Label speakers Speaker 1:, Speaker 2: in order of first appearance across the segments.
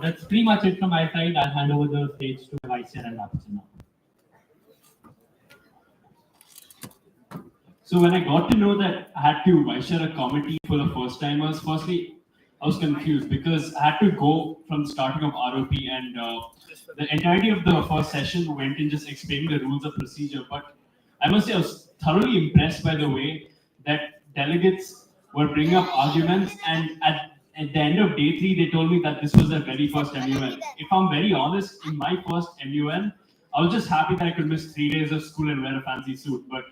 Speaker 1: That's pretty much it from my side. I'll hand over the stage to Vice Chair and Rapture now.
Speaker 2: So when I got to know that I had to vice chair a committee for the first timers, firstly, I was confused because I had to go from the starting of ROP and the entirety of the first session went in just explaining the rules of procedure. But I must say I was thoroughly impressed by the way that delegates were bringing up arguments, and at the end of day 3, they told me that this was their very first MUN. If I'm very honest, in my first MUN, I was just happy that I could miss 3 days of school and wear a fancy suit. But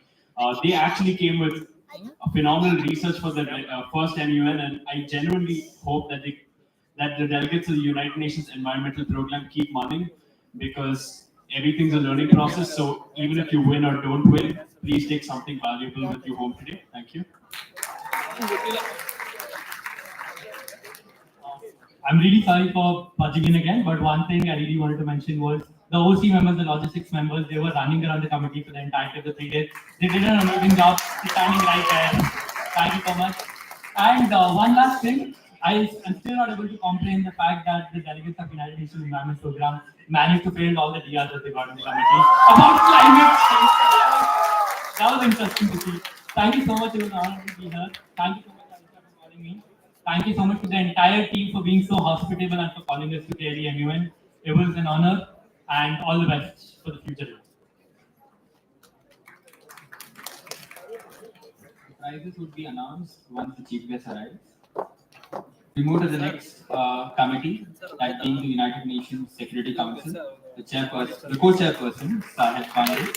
Speaker 2: they actually came with a phenomenal research for the first MUN, and I genuinely hope that the delegates of the United Nations Environmental Program keep running, because everything's a learning process. So even if you win or don't win, please take something valuable with you home today. Thank you.
Speaker 1: I'm really sorry for budging in again, but one thing I really wanted to mention was the OC members, the logistics members, they were running around the committee for the entirety of the 3 days. They did an amazing job standing right there. Thank you so much. And one last thing, I'm still not able to comprehend the fact that the delegates of United Nations Environment Program managed to fail all the DRs that they got in the committee about climate change. That was interesting to see. Thank you so much. It was an honor to be here. Thank you so much, Alisha, for calling me. Thank you so much to the entire team for being so hospitable and for calling us to KLE MUN. It was an honor, and all the best for the future.
Speaker 3: Prizes would be announced once the chief guest arrives. We move to the next committee, that being the United Nations Security Council. The co-chairperson, Sahil Pandey.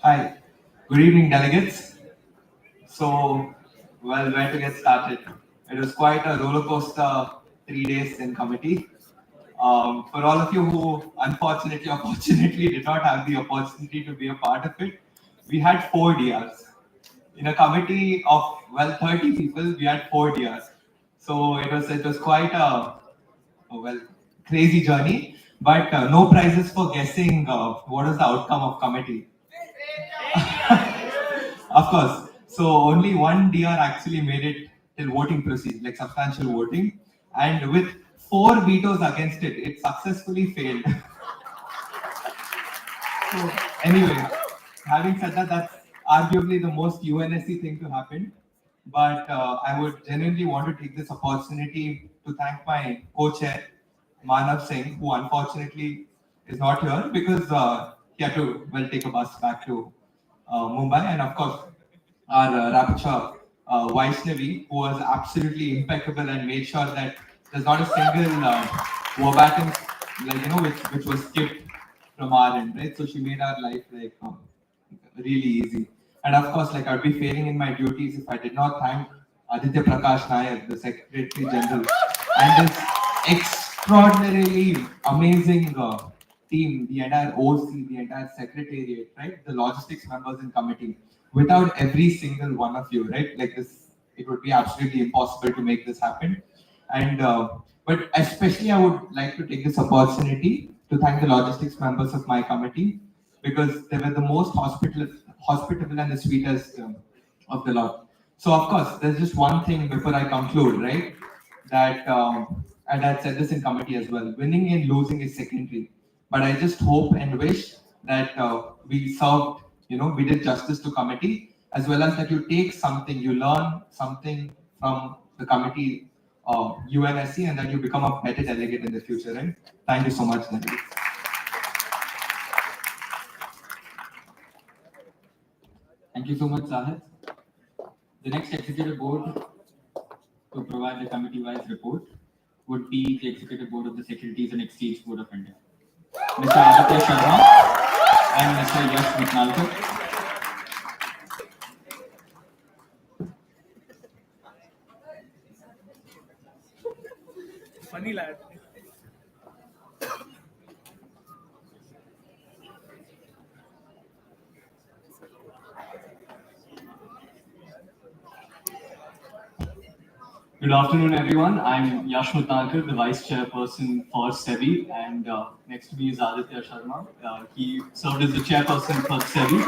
Speaker 4: Hi, good evening, delegates. So, well, where to get started? It was quite a roller coaster 3 days in committee. For all of you who unfortunately or fortunately did not have the opportunity to be a part of it, we had 4 DRs. In a committee of, well, 30 people, we had 4 DRs. So it was quite a crazy journey, but no prizes for guessing what was the outcome of committee. Of course. So only one DR actually made it till voting procedure, like substantial voting, and with 4 vetoes against it, it successfully failed. So anyway, having said that, that's arguably the most UNSC thing to happen. But I would genuinely want to take this opportunity to thank my co-chair, Manav Singh, who unfortunately is not here because he had to take a bus back to Mumbai, and of course our rapture Vaishnavi, who was absolutely impeccable and made sure that there's not a single verbatim which was skipped from our end, right? So she made our life really easy. And of course, I'd be failing in my duties if I did not thank Aditya Prakash Nair, the Secretary General, and this extraordinarily amazing team, the entire OC, the entire Secretariat, right? The logistics members in committee. Without every single one of you, right? Like this, it would be absolutely impossible to make this happen. And but especially, I would like to take this opportunity to thank the logistics members of my committee, because they were the most hospitable and the sweetest of the lot. So of course, there's just one thing before I conclude, right? That and I said this in committee as well. Winning and losing is secondary, but I just hope and wish that we served, we did justice to committee, as well as that you take something, you learn something from the committee UNSC, and that you become a better delegate in the future. Right? Thank you so much, delegates.
Speaker 3: Thank you so much, Sahil. The next executive board to provide the committee-wise report would be the Executive Board of the Securities and Exchange Board of India. Mr. Aditya Sharma and Mr. Yash Mitnalkar.
Speaker 5: Funny lad. Good afternoon, everyone. I'm Yash Mutnankar, the Vice Chairperson for SEBI, and next to me is Aditya Sharma. He served as the Chairperson for SEBI.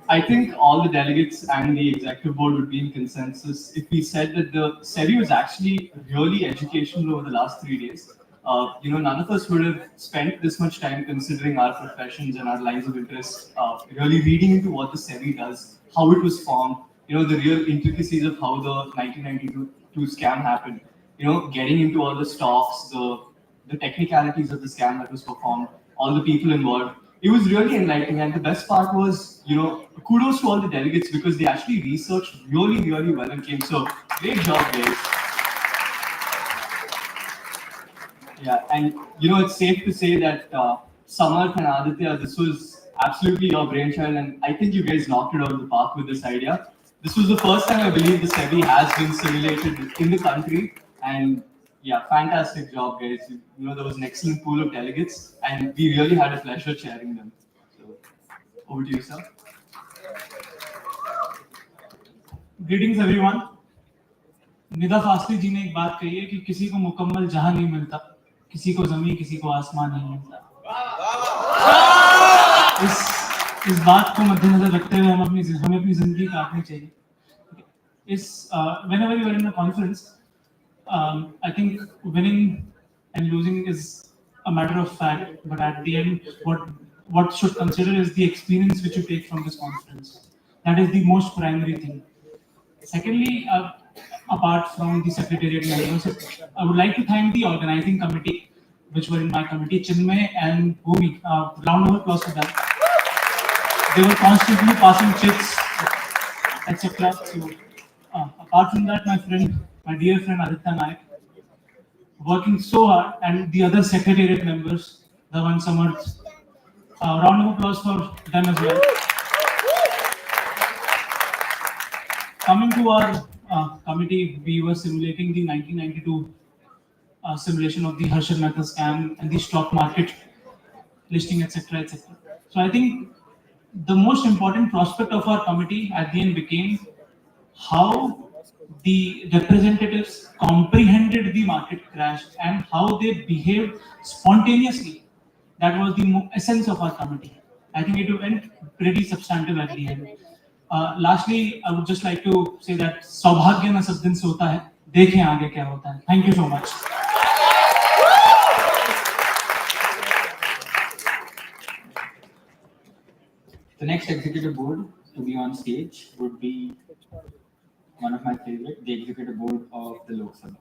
Speaker 5: I think all the delegates and the executive board would be in consensus if we said that the SEBI was actually really educational over the last 3 days. None of us would have spent this much time considering our professions and our lines of interest, really reading into what the SEBI does, how it was formed, the real intricacies of how the 1992 scam happened, getting into all the stocks, the technicalities of the scam that was performed, all the people involved. It was really enlightening, and the best part was, kudos to all the delegates because they actually researched really, really well and came. So, great job, guys. Yeah, and it's safe to say that Samarth and Aditya, this was absolutely your brainchild, and I think you guys knocked it out of the park with this idea. This was the first time I believe the SEBI has been simulated in the country, and yeah, fantastic job, guys. There was an excellent pool of delegates, and we really had a pleasure chairing them. So, over to you, sir.
Speaker 1: Greetings, everyone. Nida फास्ली जी ने एक बात कही है कि किसी को मुकम्मल जहां नहीं मिलता, किसी को जमीन, किसी को आसमान नहीं मिलता। इस बात को मद्देनजर रखते हुए हमें अपनी जिंदगी काटनी चाहिए। Whenever you are in a conference, I think winning and losing is a matter of fact, but at the end, what should consider is the experience which you take from this conference. That is the most primary thing. Secondly, apart from the secretariat members, I would like to thank the organizing committee, which were in my committee, Chinmay and Bhumi. Round of applause for them. They were constantly passing chits, etc. So, apart from that, my dear friend Aditya Naik, working so hard, and the other secretariat members, Dhawan, Samarth. Round of applause for them as well. Coming to our committee, we were simulating the 1992 simulation of the Harshad Mehta scam and the stock market listing, etc., etc. So I think the most important prospect of our committee at the end became how the representatives comprehended the market crash and how they behaved spontaneously. That was the essence of our committee. I think it went pretty substantive at the end. Lastly, I would just like to say that सौभाग्य ना सब दिन से होता है, देखें आगे क्या होता है. Thank you so much.
Speaker 3: The next executive board to be on stage would be one of my favorite, the executive board of the Lok Sabha.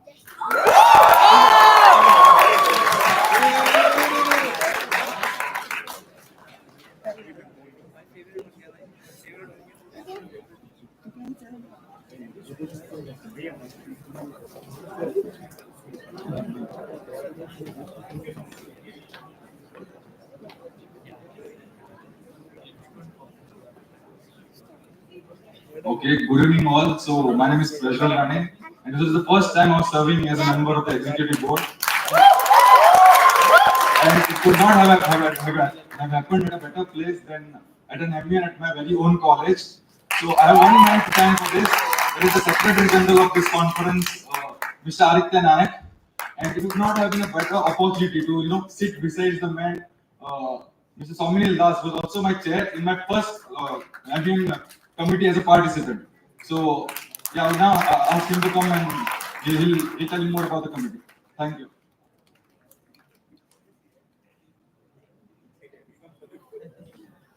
Speaker 6: Okay, good evening all. So my name is Klelcn, and this is the first time I'm serving as a member of the executive board. And it could not have happened at a better place than at an MBA at my very own college. So I have one man to thank for this. It is the Secretary General of this conference, Mr. Aditya Naik. And it would not have been a better opportunity to sit beside the man. Mr. Sauminil Das was also my chair in my first committee as a participant. So yeah, I will now ask him to come and he'll tell you more about the committee. Thank you.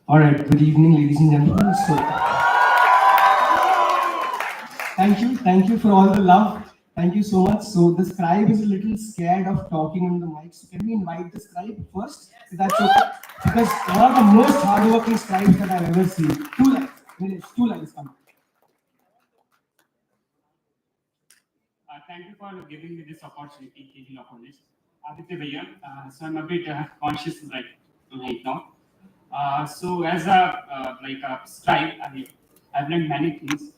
Speaker 7: All right, good evening, ladies and gentlemen. So, thank you for all the love. Thank you so much. So the scribe is a little scared of talking on the mic. So can we invite the scribe first? If that's okay. Because one of the most hardworking scribes that I've ever seen. 2 lines, come.
Speaker 8: Thank you for giving me this opportunity, taking up on this. Aditya Bhaiya, so I'm a bit conscious right now. So as a scribe, I've learned many things,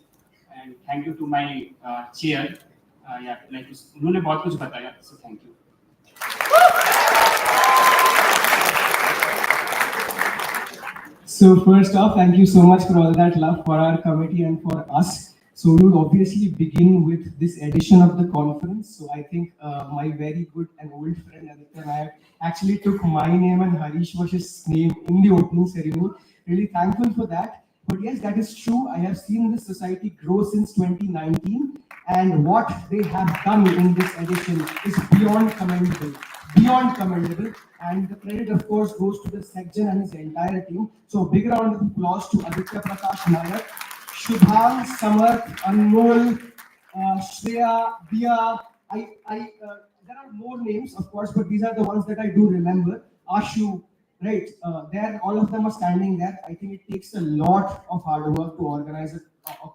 Speaker 8: and thank you to my chair. उन्होंने बहुत कुछ बताया, so thank you.
Speaker 7: So first off, thank you so much for all that love for our committee and for us. So we would obviously begin with this edition of the conference. So I think my very good and old friend Aditya Nayak actually took my name and Harish Vash's name in the opening ceremony. Really thankful for that. But yes, that is true. I have seen this society grow since 2019, and what they have done in this edition is beyond commendable. Beyond commendable. And the credit, of course, goes to the section and his entire team. So, a big round of applause to Aditya Prakash Nayak, Shubham, Samarth, Anmol, Shreya, Dia. There are more names, of course, but these are the ones that I do remember. Ashu, right? There, all of them are standing there. I think it takes a lot of hard work to organize a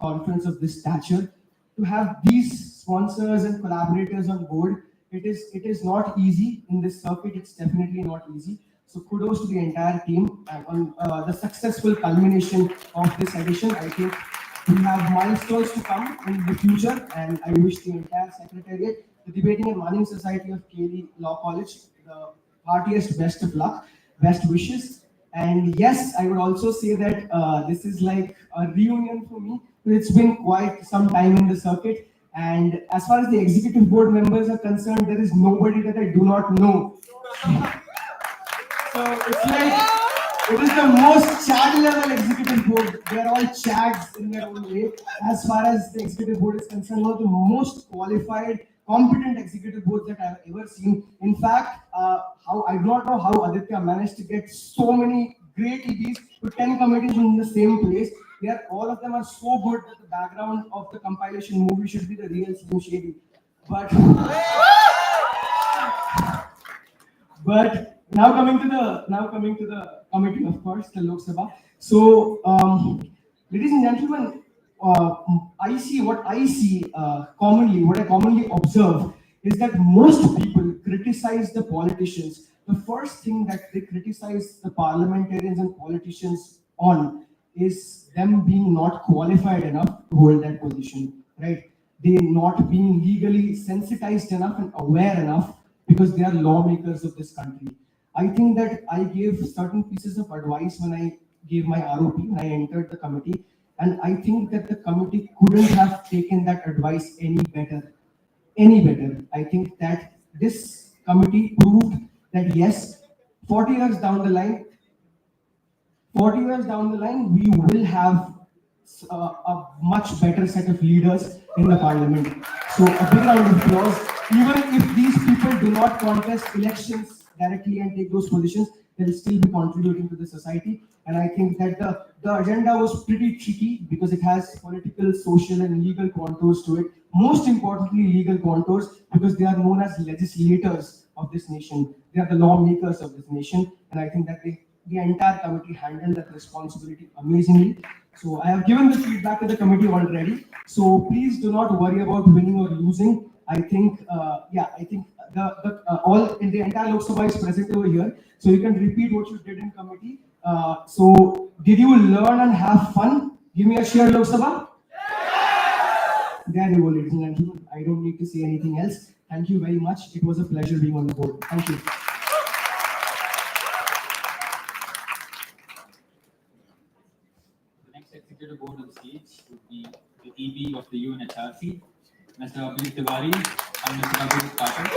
Speaker 7: conference of this stature. To have these sponsors and collaborators on board, it is not easy in this circuit. It's definitely not easy. So kudos to the entire team and on the successful culmination of this edition. I think we have milestones to come in the future, and I wish the entire secretariat, the Debating and Learning Society of KD Law College, the heartiest best of luck, best wishes. And yes, I would also say that this is like a reunion for me. It's been quite some time in the circuit. And as far as the executive board members are concerned, there is nobody that I do not know. So it's like, it is the most Chad level executive board. They are all Chads in their own way. As far as the executive board is concerned, one of the most qualified, competent executive boards that I have ever seen. In fact, how I do not know how Aditya managed to get so many great EBs to 10 committees in the same place. They are, all of them are so good that the background of the compilation movie should be the real Slim Shady. But now coming to the committee, of course, the Lok Sabha. So, ladies and gentlemen, I see commonly, what I commonly observe is that most people criticize the politicians. The first thing that they criticize the parliamentarians and politicians on is them being not qualified enough to hold that position, right? They not being legally sensitized enough and aware enough because they are lawmakers of this country. I think that I gave certain pieces of advice when I gave my ROP, when I entered the committee, and I think that the committee couldn't have taken that advice any better. Any better. I think that this committee proved that yes, 40 years down the line, 40 years down the line, we will have a much better set of leaders in the parliament. So a big round of applause. Even if these people do not contest elections directly and take those positions, they'll still be contributing to the society. And I think that the agenda was pretty tricky because it has political, social, and legal contours to it. Most importantly, legal contours, because they are known as legislators of this nation. They are the lawmakers of this nation. And I think that the entire committee handled that responsibility amazingly. So I have given the feedback to the committee already. So please do not worry about winning or losing. I think, all in the entire Lok Sabha is present over here. So you can repeat what you did in committee. So did you learn and have fun? Give me a cheer, Lok Sabha. There you go, ladies and gentlemen. I don't need to say anything else. Thank you very much. It was a pleasure being on the board. Thank you.
Speaker 3: The next executive board on stage would be the EB of the UNHRC, Mr. Valedictory and Mr. Patel.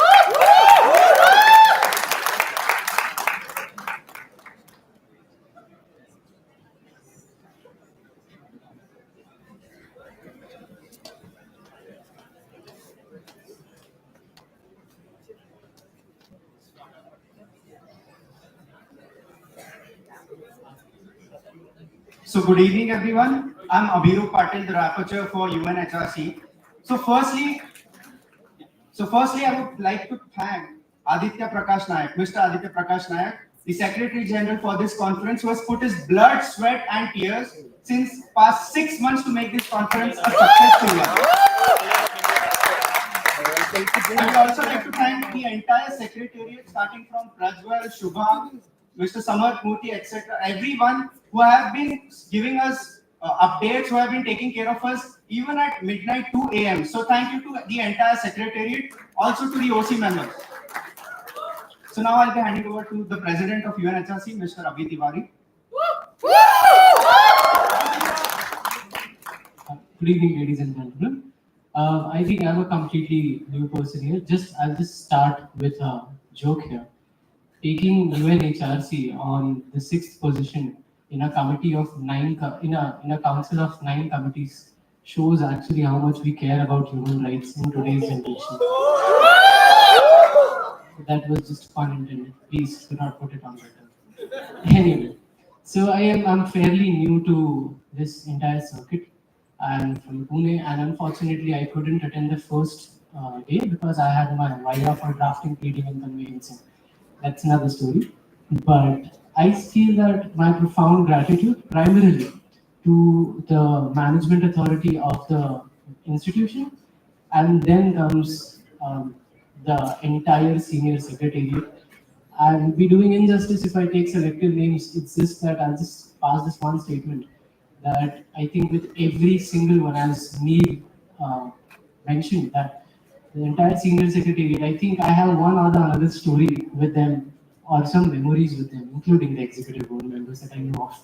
Speaker 9: So good evening, everyone. I'm Abhiru Patil, the rapporteur for UNHRC. So firstly, I would like to thank Aditya Prakash Nayak, Mr. Aditya Prakash Nayak, the Secretary General for this conference, who has put his blood, sweat, and tears since past 6 months to make this conference a successful one. I would also like to thank the entire Secretariat, starting from Prajwal, Shubham, Mr. Samarth Murthy, etc. Everyone who have been giving us updates, who have been taking care of us even at midnight 2 a.m. So thank you to the entire Secretariat, also to the OC members. So now I'll be handing over to the President of UNHRC, Mr. Abhi Tiwari.
Speaker 10: Good evening, ladies and gentlemen. I think I'm a completely new person here. I'll just start with a joke here. Taking UNHRC on the sixth position in a committee of in a council of 9 committees shows actually how much we care about human rights in today's generation. That was just fun intended. Please do not put it on Twitter. Anyway, so I'm fairly new to this entire circuit. I'm from Pune, and unfortunately, I couldn't attend the first day because I had my Viva for drafting, pleading, and conveyancing. That's another story. But I feel that my profound gratitude, primarily to the management authority of the institution, and then comes the entire senior secretariat. I will be doing injustice if I take selective names. It's just that I'll just pass this one statement that I think with every single one, as Neil mentioned, that the entire senior secretariat, I think I have one or the another story with them or some memories with them, including the executive board members that I know of.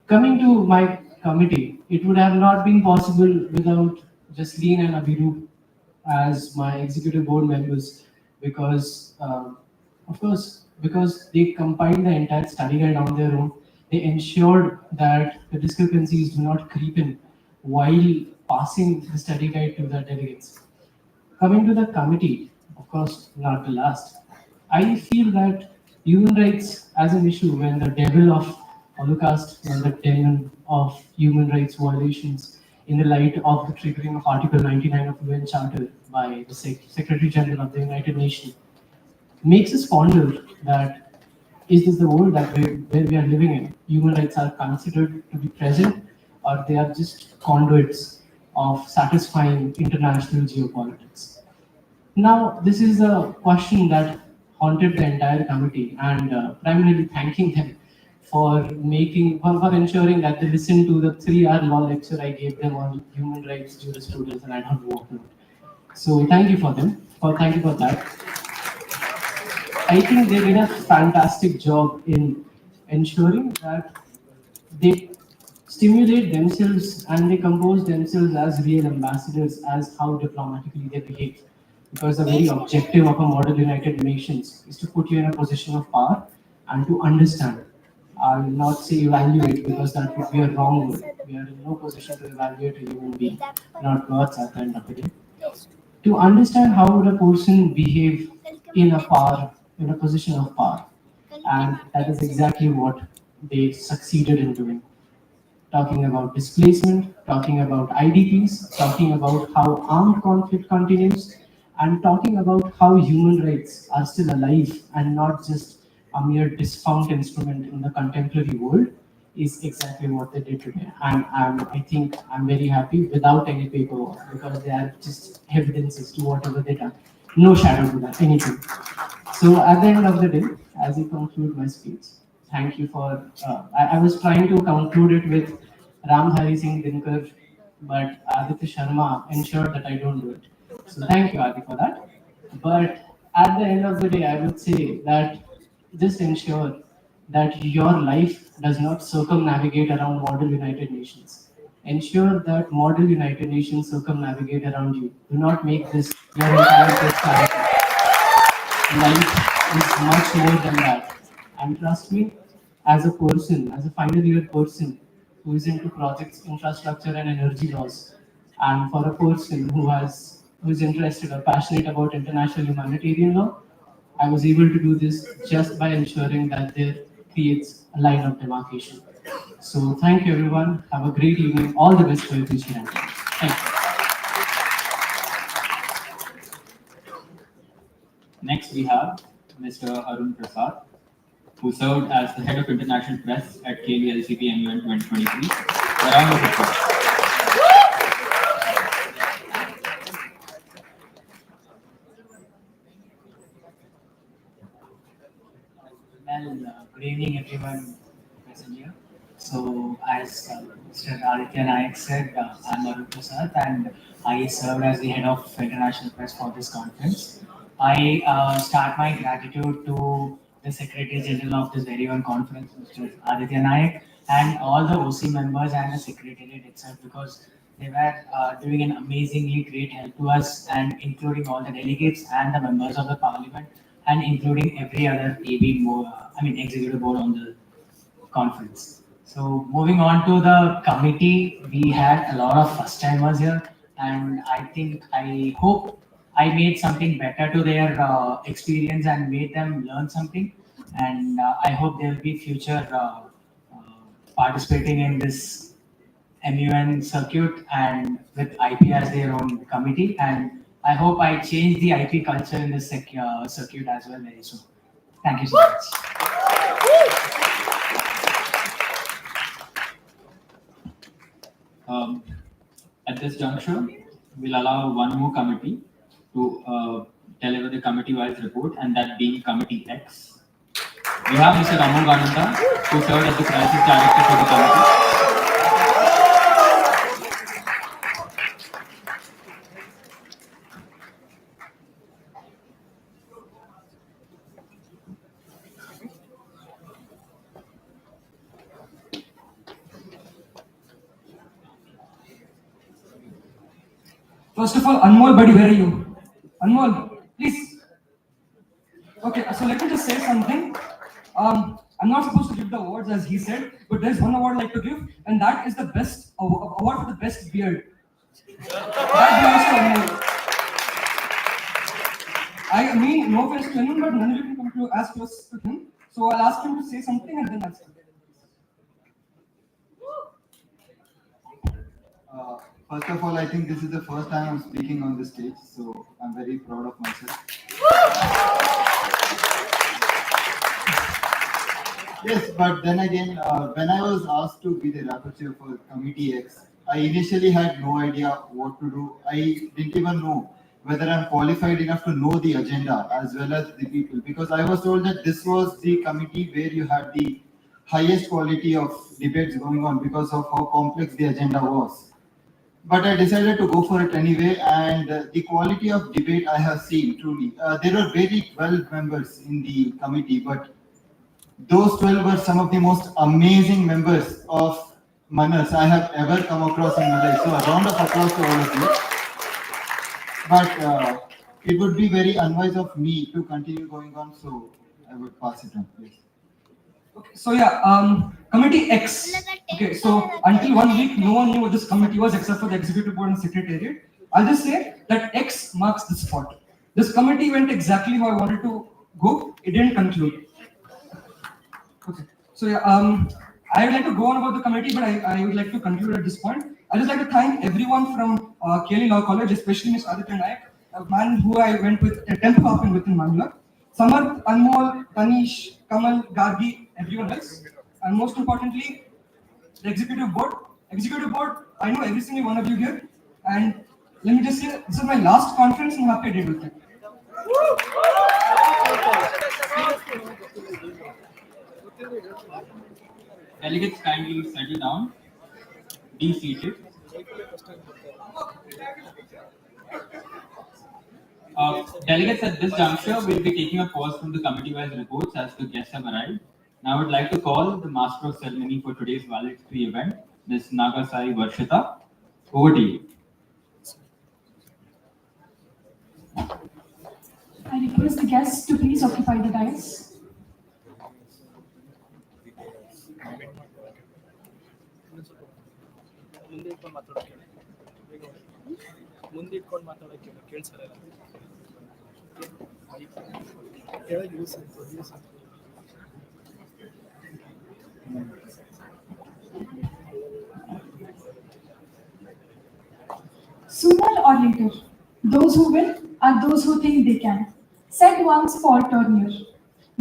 Speaker 10: Coming to my committee, it would have not been possible without Jasleen and Abhirup as my executive board members because, of course, because they compiled the entire study guide on their own. They ensured that the discrepancies do not creep in while passing the study guide to the delegates. Coming to the committee, of course, not the last. I feel that human rights as an issue, when the devil of Holocaust, when the demon of human rights violations in the light of the triggering of Article 99 of UN Charter by the Secretary General of the United Nations, makes us ponder that is this the world where we are living in? Human rights are considered to be present, or they are just conduits of satisfying international geopolitics. Now, this is a question that haunted the entire committee, and primarily thanking them for ensuring that they listened to the 3-hour law lecture I gave them on human rights jurisprudence, and I don't know what. So thank you for them. Thank you for that. I think they did a fantastic job in ensuring that they stimulate themselves and they compose themselves as real ambassadors as how diplomatically they behave. Because the very objective of a model United Nations is to put you in a position of power and to understand. I will not say evaluate because that would be a wrong word. We are in no position to evaluate a human being, not gods at the end of the day. To understand how would a person behave in a position of power. And that is exactly what they succeeded in doing. Talking about displacement, talking about IDPs, talking about how armed conflict continues, and talking about how human rights are still alive and not just a mere defunct instrument in the contemporary world is exactly what they did today. And I think I'm very happy without any paperwork because they are just evidences to whatever they done. No shadow to that, anything. So at the end of the day, as I conclude my speech, thank you for. I was trying to conclude it with Ram Hari Singh Dinkar, but Aditya Sharma ensured that I don't do it. So thank you, Adi, for that. But at the end of the day, I would say that just ensure that your life does not circumnavigate around model United Nations. Ensure that model United Nations circumnavigate around you. Do not make this your entire personality. Life is much more than that. And trust me, as a person, as a final year person who is into projects, infrastructure, and energy laws, and for a person who is interested or passionate about international humanitarian law, I was able to do this just by ensuring that there creates a line of demarcation. So thank you everyone. Have a great evening. All the best for your future. Thank you.
Speaker 3: Next, we have Mr. Arun Prasad, who served as the head of international press at KVLCP MUN 2023. A round of applause.
Speaker 11: Good evening, everyone present here. So, as Mr. Aditya Nayak said, I'm Arun Prasad and I served as the head of international press for this conference. I start my gratitude to the Secretary General of this very own conference, Mr. Aditya Nayak, and all the OC members and the Secretariat itself, because They were doing an amazingly great help to us, and including all the delegates and the members of the parliament, and including every other executive board on the conference. So moving on to the committee, we had a lot of first timers here, and I hope I made something better to their experience and made them learn something. And I hope there will be future participating in this MUN circuit and with IP as their own committee. And I hope I change the IP culture in this circuit as well very soon. Thank you so much.
Speaker 3: At this juncture, we'll allow one more committee to deliver the committee-wise report, and that being Committee X. We have Mr. Ramu Gananda, who served as the crisis director for the committee.
Speaker 7: First of all, Anmol, buddy, where are you? Anmol, please. Okay, so let me just say something. I'm not supposed to give the awards as he said, but there's one award I'd like to give, and that is the best award for the best beard. That belongs to Anmol. I mean, no offense to anyone, but none of you can come to as close to him. So I'll ask him to say something, and then I'll start.
Speaker 12: First of all, I think this is the first time I'm speaking on this stage, so I'm very proud of myself. Yes, but then again, when I was asked to be the rapporteur for Committee X, I initially had no idea what to do. I didn't even know whether I'm qualified enough to know the agenda as well as the people, because I was told that this was the committee where you had the highest quality of debates going on because of how complex the agenda was. But I decided to go for it anyway, and the quality of debate I have seen, truly. There were very 12 members in the committee, but those 12 were some of the most amazing members of manners I have ever come across in my life. So a round of applause to all of you. But it would be very unwise of me to continue going on, so I would pass it on, please.
Speaker 7: Okay, so yeah, Committee X. Okay, so until 1 week, no one knew what this committee was except for the executive board and secretariat. I'll just say that X marks the spot. This committee went exactly how I wanted to go. It didn't conclude. Okay, so yeah, I would like to go on about the committee, but I would like to conclude at this point. I'd just like to thank everyone from Klelcn Law College, especially Ms. Aditya Nayak, a man who I went with a temple hopping with in Manila. Samarth, Anmol, Tanish, Kamal, Gargi, everyone else. And most importantly, the executive board. Executive board, I know every single one of you here. And let me just say, this is my last conference and I'm happy I did with it.
Speaker 3: Delegates, kindly settle down. Be seated. Delegates, at this juncture, will be taking a pause from the committee-wise reports as the guests have arrived. Now I would like to call the master of ceremony for today's valedictory event, Ms. Nagasai Varshita. Over to you.
Speaker 13: I request the guests to please occupy the dais. Sooner or later, those who will are those who think they can, said once Paul Tournier.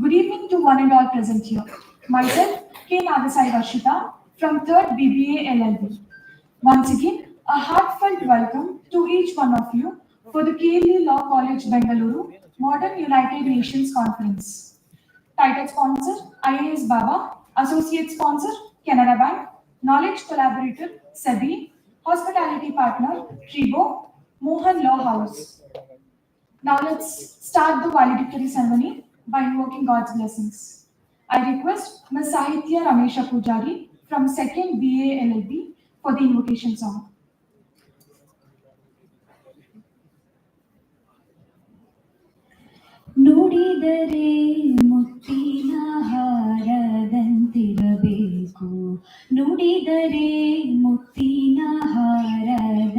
Speaker 13: Good evening to one and all present here. Myself, K. Nagasai Varshita, from 3rd BBA LLB. Once again, a heartfelt welcome to each one of you for the Klelcn Law College Bengaluru Modern United Nations Conference. Title sponsor, IAS Baba. Associate sponsor, Canara Bank. Knowledge collaborator, SEBI. Hospitality partner, Tribo. Mohan Law House. Now let's start the valedictory ceremony by invoking God's blessings. I request Ms. Sahitya Ramesha Pujari from 2nd BA LLB for the invocation song.
Speaker 14: ನುಡಿದರೆ ಮುತ್ತಿನ ಹಾರದಂತಿರಬೇಕು, ನುಡಿದರೆ ಮುತ್ತಿನ ಹಾರದಂತಿರಬೇಕು,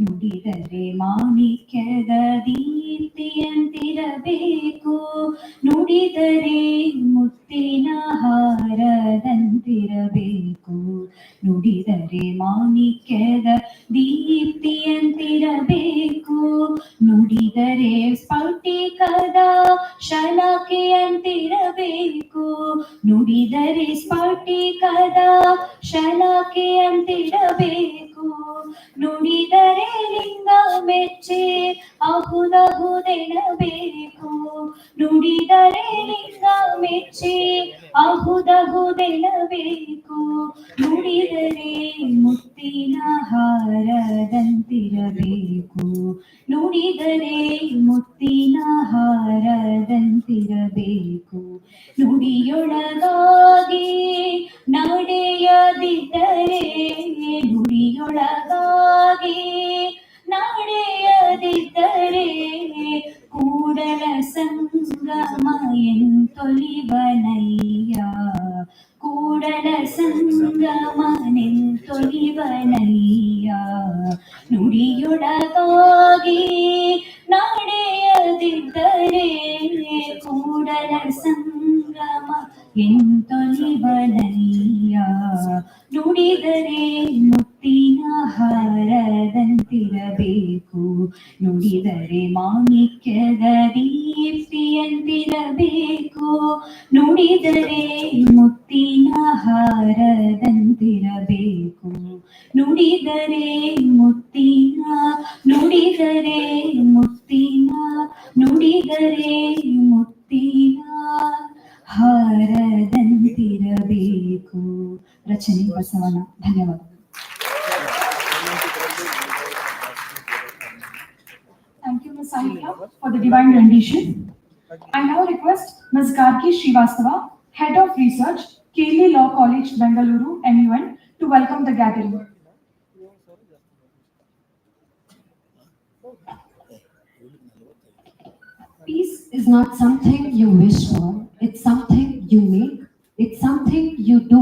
Speaker 14: ನುಡಿದರೆ ಮಾಣಿಕ್ಯದ ದೀಪ್ತಿಯಂತಿರಬೇಕು, ನುಡಿದರೆ ಮುತ್ತಿನ ಹಾರದಂತಿರಬೇಕು, ನುಡಿದರೆ ಮಾಣಿಕ್ಯದ ದೀಪ್ತಿಯಂತಿರಬೇಕು, ನುಡಿದರೆ ಸ್ಫಟಿಕದ ಶಲಾಕೆಯಂತಿರಬೇಕು, ನುಡಿದರೆ ಸ್ಫಟಿಕದ ಶಲಾಕೆಯಂತಿರಬೇಕು, ನುಡಿದರೆ ಲಿಂಗ ಮೆಚ್ಚೆ ಅಹುದಹುದೆನಬೇಕು, ನುಡಿದರೆ ಲಿಂಗ ಮೆಚ್ಚೆ ಅಹುದಹುದೆನಬೇಕು, ನುಡಿದರೆ ಮುತ್ತಿನ ಹಾರದಂತಿರಬೇಕು, ನುಡಿದರೆ ಮುತ್ತಿನ ಹಾರದಂತಿರಬೇಕು, ನುಡಿಯೊಳಗಾಗಿ ನಡೆಯದಿದ್ದರೆ, ನುಡಿಯೊಳಗಾಗಿ ನಡೆಯದಿದ್ದರೆ, ಕೂಡಲ ಸಂಗಮ ಎಂತೊಲಿವನಯ್ಯ, ಕೂಡಲ ಸಂಗಮನೆಂತೊಲಿವನಯ್ಯ, ನುಡಿಯೊಳಗಾಗಿ ನಡೆಯದಿದ್ದರೆ, ಕೂಡಲ ಸಂಗಮ ಎಂತೊಲಿವನಯ್ಯ, ನುಡಿದರೆ ಮುತ್ತಿನ ಹಾರದಂತಿರಬೇಕು, ನುಡಿದರೆ ಮಾಣಿಕ್ಯದ ದೀಪ್ತಿಯಂತಿರಬೇಕು, ನುಡಿದರೆ ಮುತ್ತಿನ ಹಾರದಂತಿರಬೇಕು, ನುಡಿದರೆ ಮುತ್ತಿನ, ನುಡಿದರೆ ಮುತ್ತಿನ, ನುಡಿದರೆ ಮುತ್ತಿನ ಹಾರದಂತಿರಬೇಕು. ರಚನೆ ಬಸವಣ್ಣ. ಧನ್ಯವಾದ.
Speaker 13: Thank you, Ms. Sahika, for the divine rendition. I now request Ms. Gargi Srivastava, Head of Research, Klelcn Law College, Bengaluru, MUN, to welcome the gathering.
Speaker 15: Peace is not something you wish for, it's something you make, it's something you do,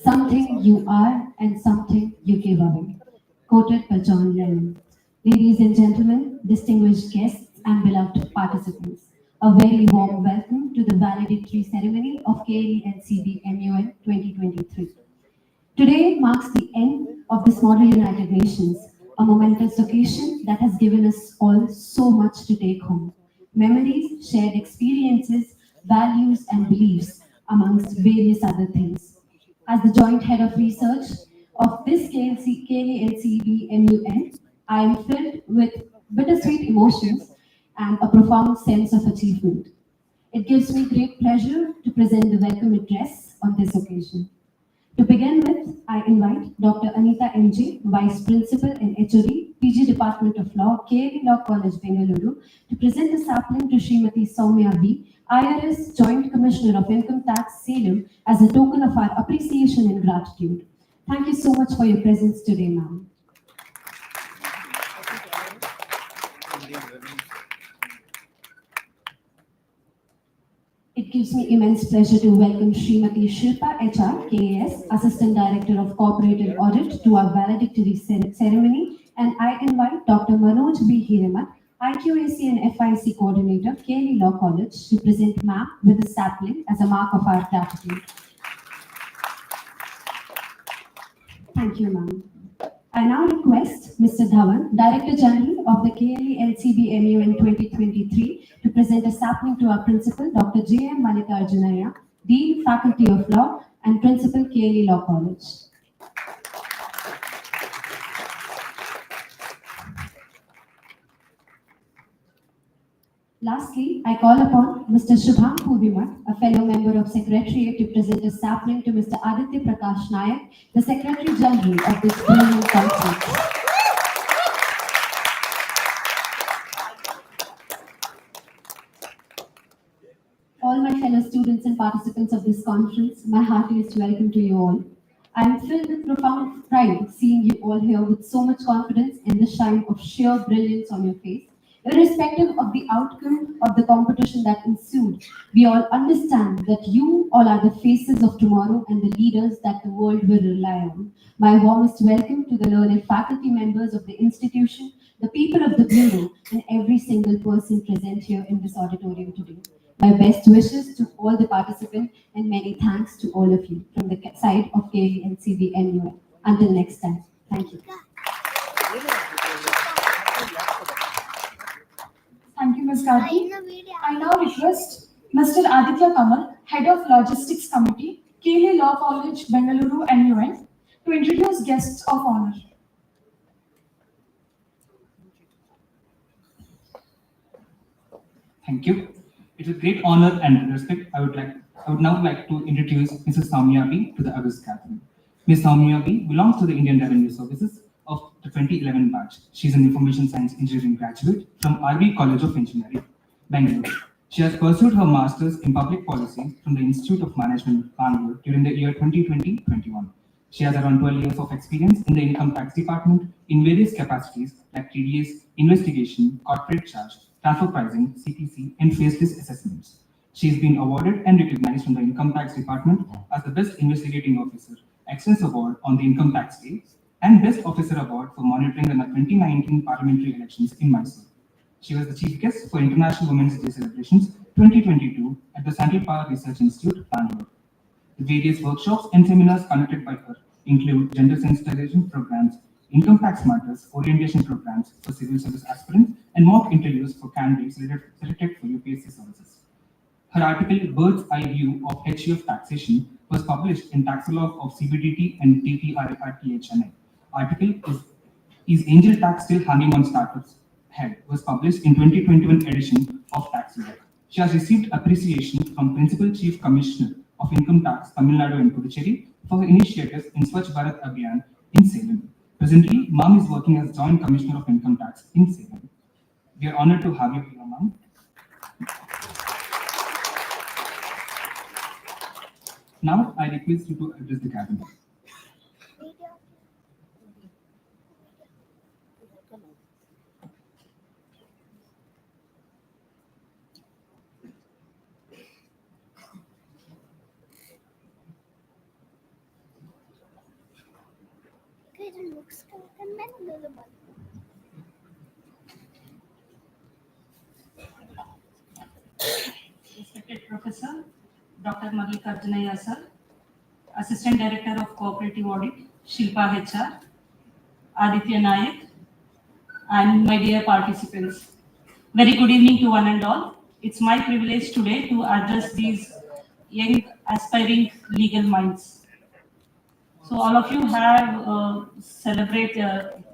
Speaker 15: something you are, and something you give away. Quoted by John Lennon. Ladies and gentlemen, distinguished guests and beloved participants, a very warm welcome to the valedictory ceremony of KLCB MUN 2023. Today marks the end of this model United Nations, a momentous occasion that has given us all so much to take home. Memories, shared experiences, values and beliefs, amongst various other things. As the joint head of research of this KLCB MUN, I am filled with bittersweet emotions and a profound sense of achievement. It gives me great pleasure to present the welcome address on this occasion. To begin with, I invite Dr. Anita MJ, Vice Principal and HOD, PG Department of Law, Klelcn Law College, Bengaluru, to present the sapling to Srimati Soumya B, IRS Joint Commissioner of Income Tax, Salem, as a token of our appreciation and gratitude. Thank you so much for your presence today, ma'am. It gives me immense pleasure to welcome Srimati Shilpa HR, KAS, Assistant Director of Corporate and Audit, to our valedictory ceremony, and I invite Dr. Manoj B. Hiramat, IQAC and FIC Coordinator, Klelcn Law College, to present ma'am with a sapling as a mark of our gratitude. Thank you, ma'am. I now request Mr. Dhawan, Director General of the KLCB MUN 2023, to present a sapling to our Principal, Dr. J.M. Mallikarjunaya, Dean, Faculty of Law, and Principal, Klelcn Law College. Lastly, I call upon Mr. Shubham Pudimat, a fellow member of Secretariat, to present a sapling to Mr. Aditya Prakash Nayak, the Secretary General of this brilliant conference. All my fellow students and participants of this conference, my heartiest welcome to you all. I am filled with profound pride seeing you all here with so much confidence and the shine of sheer brilliance on your face. Irrespective of the outcome of the competition that ensued, we all understand that you all are the faces of tomorrow and the leaders that the world will rely on. My warmest welcome to the learned faculty members of the institution, the people of the Bureau, and every single person present here in this auditorium today. My best wishes to all the participants and many thanks to all of you from the side of KLCB NUL. Until next time, thank you.
Speaker 13: Thank you, Ms. Gargi. I now request Mr. Aditya Kamal, Head of Logistics Committee, KLE Law College, Bengaluru, NUN, to introduce guests of honor.
Speaker 1: Thank you. It's a great honor and respect. I would now like to introduce Mrs. Soumya B to the August gathering. Ms. Soumya B belongs to the Indian Revenue Services of the 2011 batch. She is an Information Science Engineering graduate from RV College of Engineering, Bangalore. She has pursued her master's in public policy from the Institute of Management, Bangalore during the year 2020-21. She has around 12 years of experience in the income tax department in various capacities like TDS, investigation, corporate charge, transfer pricing, CPC, and faceless assessments. She has been awarded and recognized from the income tax department as the best investigating officer, Excellence Award on the Income Tax Day, and Best Officer Award for monitoring the 2019 parliamentary elections in Mysore. She was the chief guest for International Women's Day celebrations 2022 at the Central Power Research Institute, Bangalore. The various workshops and seminars conducted by her include gender sensitization programs, income tax matters, orientation programs for civil service aspirants, and mock interviews for candidates selected for UPSC services. Her article, Bird's Eye View of HUF Taxation, was published in Taxonomy of CBDT and DTRTA Chennai. Article is Angel Tax Still Hanging on Startups' Head was published in 2021 edition of Taxonomy. She has received appreciation from Principal Chief Commissioner of Income Tax, Tamil Nadu and Puducherry for her initiatives in Swachh Bharat Abhiyan in Salem. Presently, Ma'am is working as Joint Commissioner of Income Tax in Salem. We are honored to have you here, Ma'am. Now, I request you to address the cabinet.
Speaker 16: Respected Professor Dr. Mallikarjunaya sir, Assistant Director of Cooperative Audit, Shilpa HR, Aditya Nayak, and my dear participants. Very good evening to one and all. It's my privilege today to address these young aspiring legal minds. So all of you have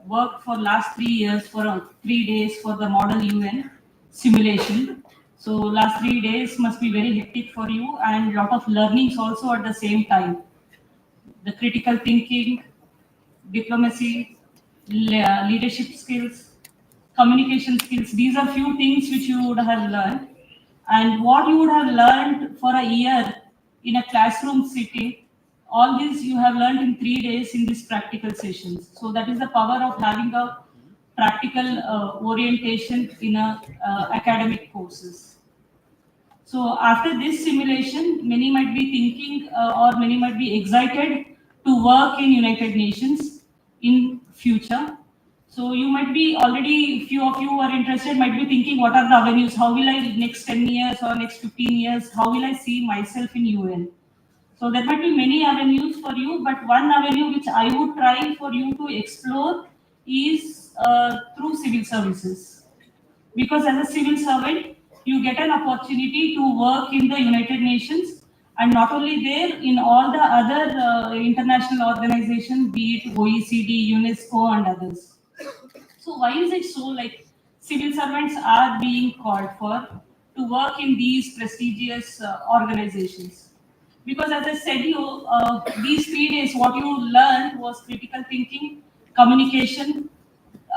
Speaker 16: worked for last 3 years for 3 days for the Model UN simulation. So last 3 days must be very hectic for you and lot of learnings also at the same time. The critical thinking, diplomacy, leadership skills, communication skills. These are few things which you would have learned. And what you would have learned for a year in a classroom setting, all this you have learned in 3 days in these practical sessions. So that is the power of having a practical orientation in academic courses. So after this simulation, many might be thinking or many might be excited to work in United Nations in future. So you might be already, few of you are interested, might be thinking, what are the avenues? How will I next 10 years or next 15 years, how will I see myself in UN? So there might be many avenues for you, but one avenue which I would try for you to explore is through civil services. Because as a civil servant, you get an opportunity to work in the United Nations, and not only there, in all the other international organizations, be it OECD, UNESCO, and others. So why is it so like civil servants are being called for to work in these prestigious organizations? Because as I said you, these 3 days, what you learned was critical thinking, communication,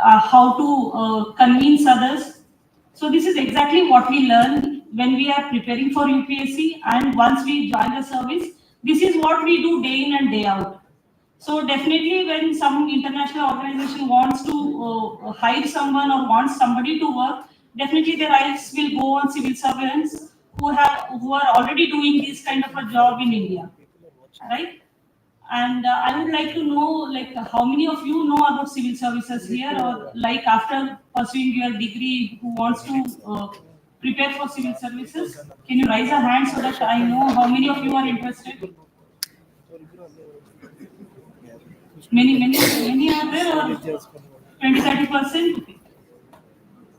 Speaker 16: how to convince others. So this is exactly what we learn when we are preparing for UPSC, and once we join the service, this is what we do day in and day out. So definitely when some international organization wants to hire someone or wants somebody to work, definitely their eyes will go on civil servants who are already doing this kind of a job in India, right? And I would like to know, like, how many of you know about civil services here, or like after pursuing your degree, who wants to prepare for civil services? Can you raise a hand so that I know how many of you are interested? Many are there, or 20-30%?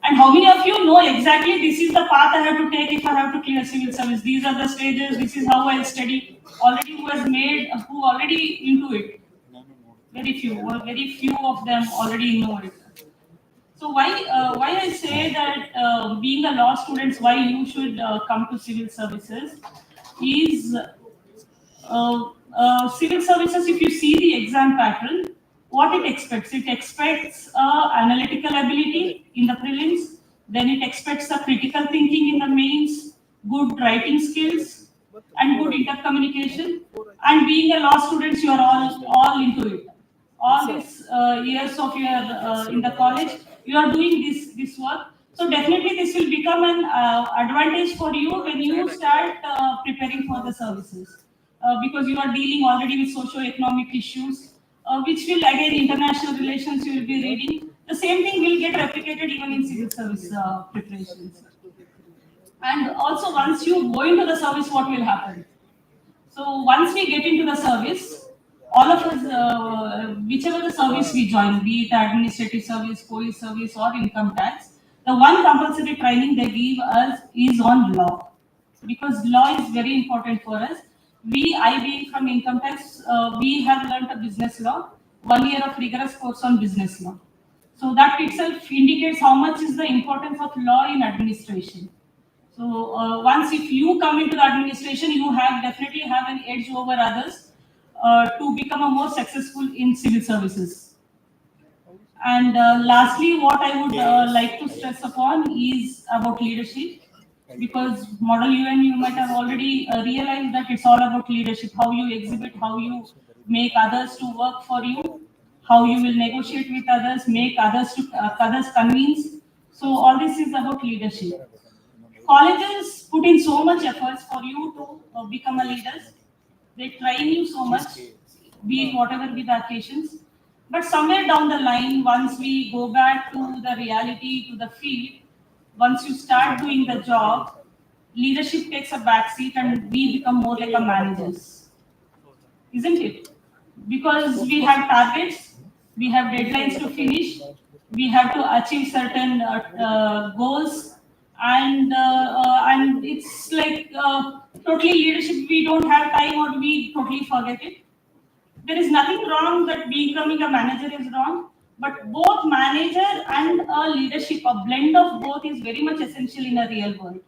Speaker 16: And how many of you know exactly this is the path I have to take if I have to clear civil service? These are the stages. This is how I study. Already who already into it? Very few, or very few of them already know it. So why I say that being a law students, why you should come to civil services is civil services. If you see the exam pattern, what it expects? It expects analytical ability in the prelims. Then it expects a critical thinking in the mains, good writing skills, and good intercommunication. And being a law students, you are all into it. All these years of your in the college, you are doing this work. So definitely this will become an advantage for you when you start preparing for the services, because you are dealing already with socio-economic issues, which will, again, international relations you will be reading. The same thing will get replicated even in civil service preparations. And also, once you go into the service, what will happen? So once we get into the service, all of us, whichever the service we join, be it administrative service, police service, or income tax, the one compulsory training they give us is on law, because law is very important for us. I being from income tax, we have learned a business law, 1 year of rigorous course on business law. So that itself indicates how much is the importance of law in administration. So once if you come into the administration, you have definitely have an edge over others to become a more successful in civil services. And lastly, what I would like to stress upon is about leadership, because model UN, you might have already realized that it's all about leadership, how you exhibit, how you make others to work for you, how you will negotiate with others, make others convince. So all this is about leadership. Colleges put in so much efforts for you to become a leader. They train you so much, be it whatever be the occasions. But somewhere down the line, once we go back to the reality, to the field, once you start doing the job, leadership takes a backseat and we become more like a managers. Isn't it? Because we have targets, we have deadlines to finish, we have to achieve certain goals, and it's like totally leadership. We don't have time, or we totally forget it. There is nothing wrong that becoming a manager is wrong, but both manager and a leadership, a blend of both, is very much essential in a real world.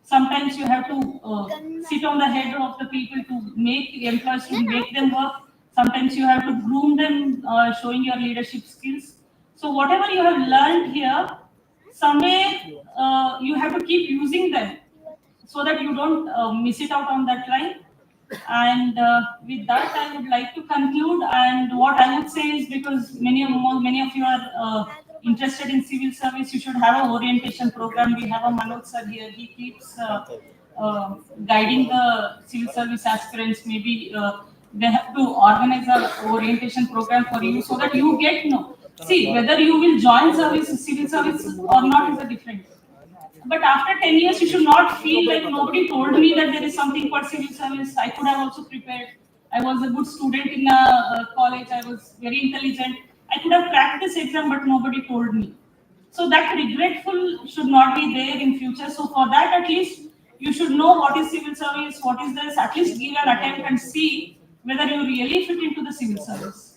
Speaker 16: Sometimes you have to sit on the head of the people to make employees, to make them work. Sometimes you have to groom them, showing your leadership skills. So whatever you have learned here, somewhere you have to keep using them so that you don't miss it out on that line. And with that, I would like to conclude. And what I would say is, because many of you are interested in civil service, you should have an orientation program. We have a Manoj sir here. He keeps guiding the civil service aspirants. Maybe they have to organize an orientation program for you so that you get know. See, whether you will join civil service or not is a different. But after 10 years, you should not feel like nobody told me that there is something called civil service. I could have also prepared. I was a good student in college. I was very intelligent. I could have cracked this exam, but nobody told me. So that regretful should not be there in future. So for that, at least you should know what is civil service, what is this. At least give an attempt and see whether you really fit into the civil service.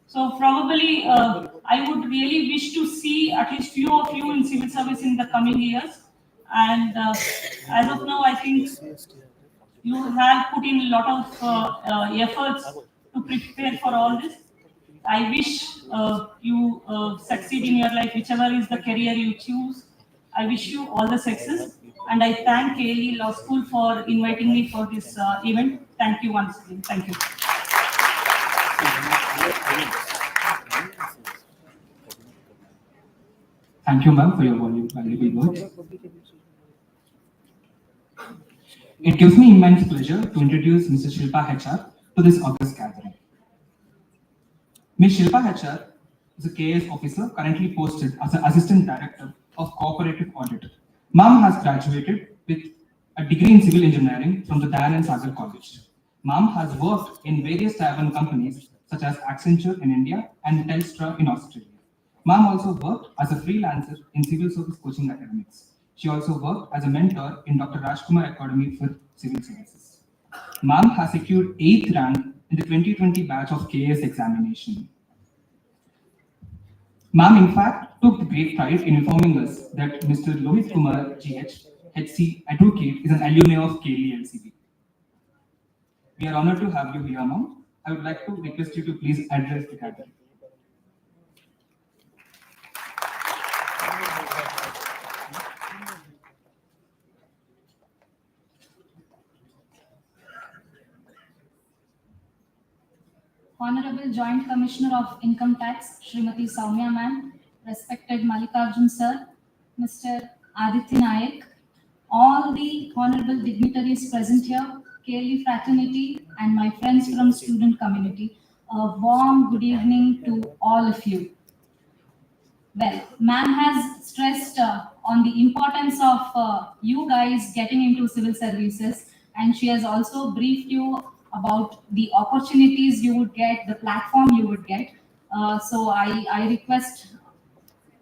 Speaker 16: So probably I would really wish to see at least few of you in civil service in the coming years. And as of now, I think you have put in a lot of efforts to prepare for all this. I wish you succeed in your life, whichever is the career you choose. I wish you all the success. And I thank KLE Law School for inviting me for this event. Thank you once again. Thank you.
Speaker 1: Thank you, ma'am, for your valuable words. It gives me immense pleasure to introduce Mrs. Shilpa HR to this august gathering. Ms. Shilpa HR is a KS officer currently posted as an Assistant Director of Cooperative Audit. Ma'am has graduated with a degree in Civil Engineering from the Dayan and Sagar College. Ma'am has worked in various Taiwan companies such as Accenture in India and Telstra in Australia. Ma'am also worked as a freelancer in civil service coaching academics. She also worked as a mentor in Dr. Rajkumar Academy for Civil Services. Ma'am has secured 8th rank in the 2020 batch of KS examination. Ma'am, in fact, took great pride in informing us that Mr. Lohit Kumar GH, HC Advocate, is an alumni of KLE LCB. We are honored to have you here, ma'am. I would like to request you to please address the gathering.
Speaker 16: Honorable Joint Commissioner of Income Tax, Srimati Soumya Ma'am, respected Mallikarjun Sir, Mr. Aditya Nayak, all the honorable dignitaries present here, KLE fraternity, and my friends from student community, a warm good evening to all of you. Well, ma'am has stressed on the importance of you guys getting into civil services, and she has also briefed you about the opportunities you would get, the platform you would get. So I request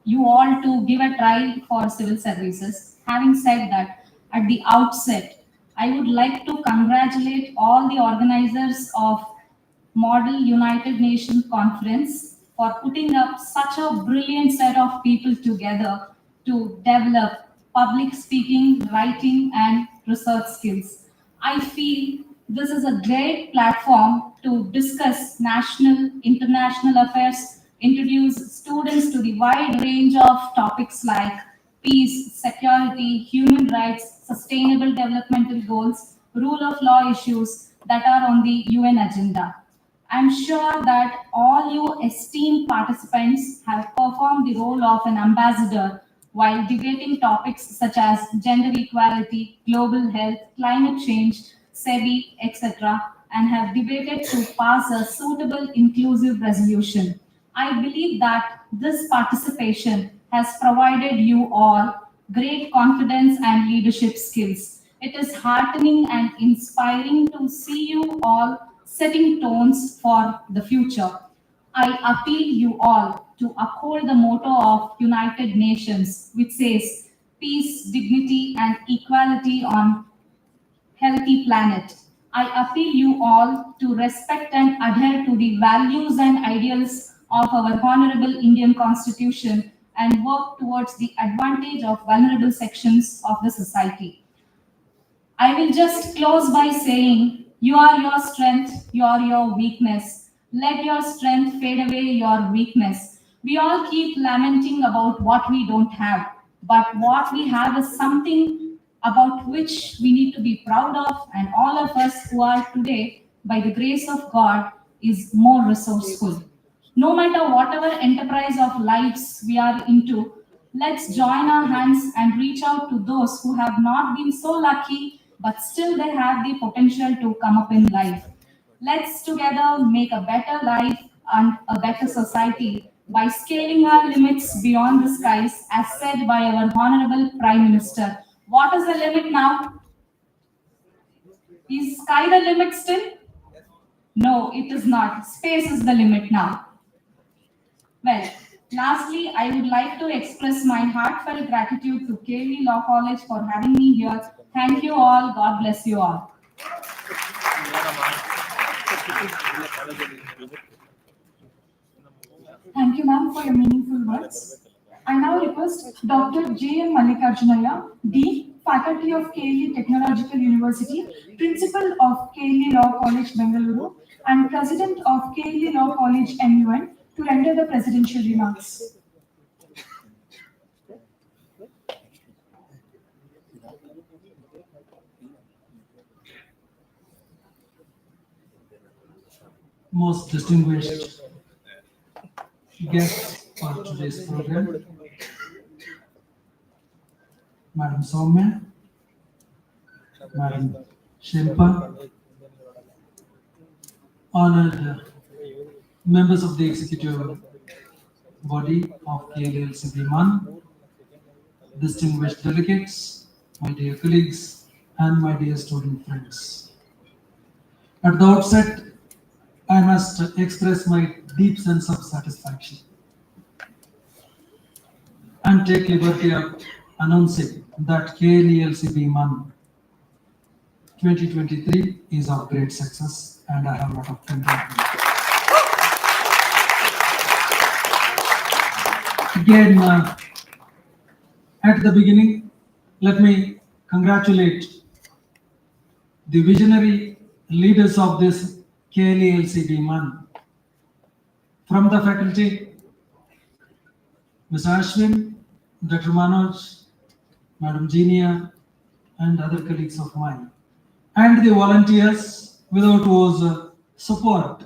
Speaker 16: you all to give a try for civil services. Having said that, at the outset, I would like to congratulate all the organizers of Model United Nations Conference for putting up such a brilliant set of people together to develop public speaking, writing, and research skills. I feel this is a great platform to discuss national, international affairs, introduce students to the wide range of topics like peace, security, human rights, sustainable developmental goals, rule of law issues that are on the UN agenda. I'm sure that all you esteemed participants have performed the role of an ambassador while debating topics such as gender equality, global health, climate change, SEBI, etc., and have debated to pass a suitable inclusive resolution. I believe that this participation has provided you all great confidence and leadership skills. It is heartening and inspiring to see you all setting tones for the future. I appeal you all to uphold the motto of United Nations, which says peace, dignity, and equality on healthy planet. I appeal you all to respect and adhere to the values and ideals of our honorable Indian Constitution and work towards the advantage of vulnerable sections of the society. I will just close by saying, you are your strength, you are your weakness. Let your strength fade away your weakness. We all keep lamenting about what we don't have, but what we have is something about which we need to be proud of, and all of us who are today, by the grace of God, is more resourceful. No matter whatever enterprise of lives we are into, let's join our hands and reach out to those who have not been so lucky, but still they have the potential to come up in life. Let's together make a better life and a better society by scaling our limits beyond the skies, as said by our Honorable Prime Minister. What is the limit now? Is sky the limit still? No, it is not. Space is the limit now. Well, lastly, I would like to express my heartfelt gratitude to KLE Law College for having me here. Thank you all. God bless you all.
Speaker 13: Thank you, ma'am, for your meaningful words. I now request Dr. J.M. Mallikarjunaya, Dean, Faculty of KLE Technological University, Principal of KLE Law College, Bengaluru, and President of KLE Law College, MUN, to render the presidential remarks.
Speaker 1: Most distinguished guests for today's program,
Speaker 17: Madam Soumya, Madam Shilpa, honored members of the executive body of KLLCB MAN, distinguished delegates, my dear colleagues, and my dear student friends. At the outset, I must express my deep sense of satisfaction and take liberty of announcing that KLCB MAN 2023 is of great success, and I have a lot of contentment. Again, at the beginning, let me congratulate the visionary leaders of this KLCB MAN. From the faculty, Mr. Ashwin, Dr. Manoj, Madam Genia, and other colleagues of mine, and the volunteers, without whose support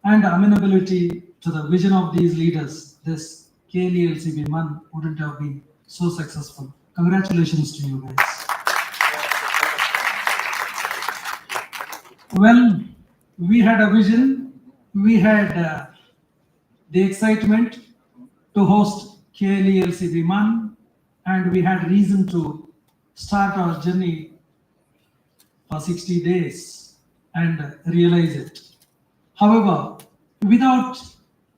Speaker 17: and amenability to the vision of these leaders, this KLCB MAN wouldn't have been so successful. Congratulations to you guys. Well, we had a vision, we had the excitement to host KLCB MAN, and we had reason to start our journey for 60 days and realize it. However, without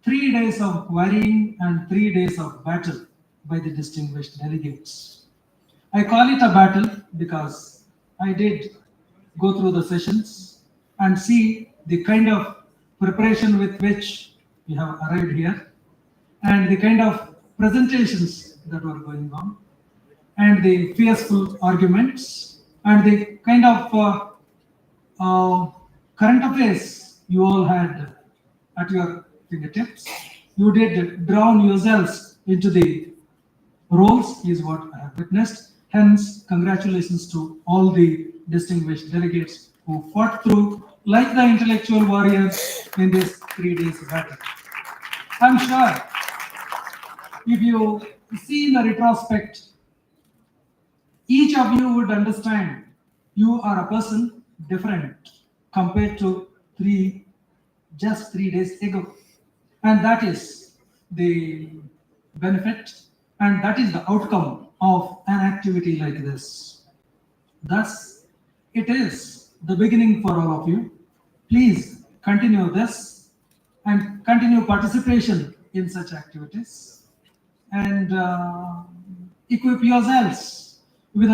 Speaker 17: 3 days of worrying and 3 days of battle by the distinguished delegates. I call it a battle because I did go through the sessions and see the kind of preparation with which we have arrived here and the kind of presentations that were going on and the fearful arguments and the kind of current affairs you all had at your fingertips. You did drown yourselves into the roles is what I have witnessed. Hence, congratulations to all the distinguished delegates who fought through like the intellectual warriors in this 3 days battle. I'm sure if you see in the retrospect, each of you would understand you are a person different compared to just 3 days ago. And that is the benefit and that is the outcome of an activity like this. Thus, it is the beginning for all of you. Please continue this and continue participation in such activities and equip yourselves with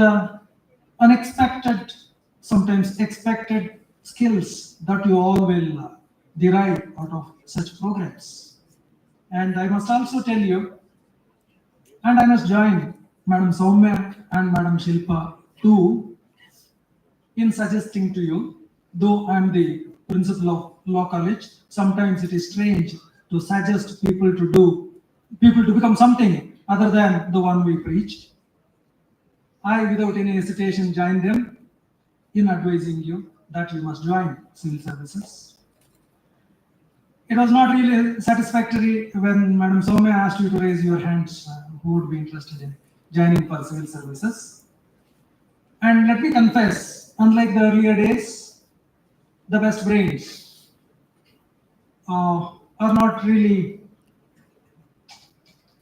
Speaker 17: unexpected, sometimes expected skills that you all will derive out of such programs. And I must also tell you, and I must join Madam Soumya and Madam Shilpa too in suggesting to you, though I'm the principal of law college, sometimes it is strange to suggest people to become something other than the one we preach. I, without any hesitation, join them in advising you that you must join civil services. It was not really satisfactory when Madam Soumya asked you to raise your hands who would be interested in joining for civil services. And let me confess, unlike the earlier days, the best brains are not really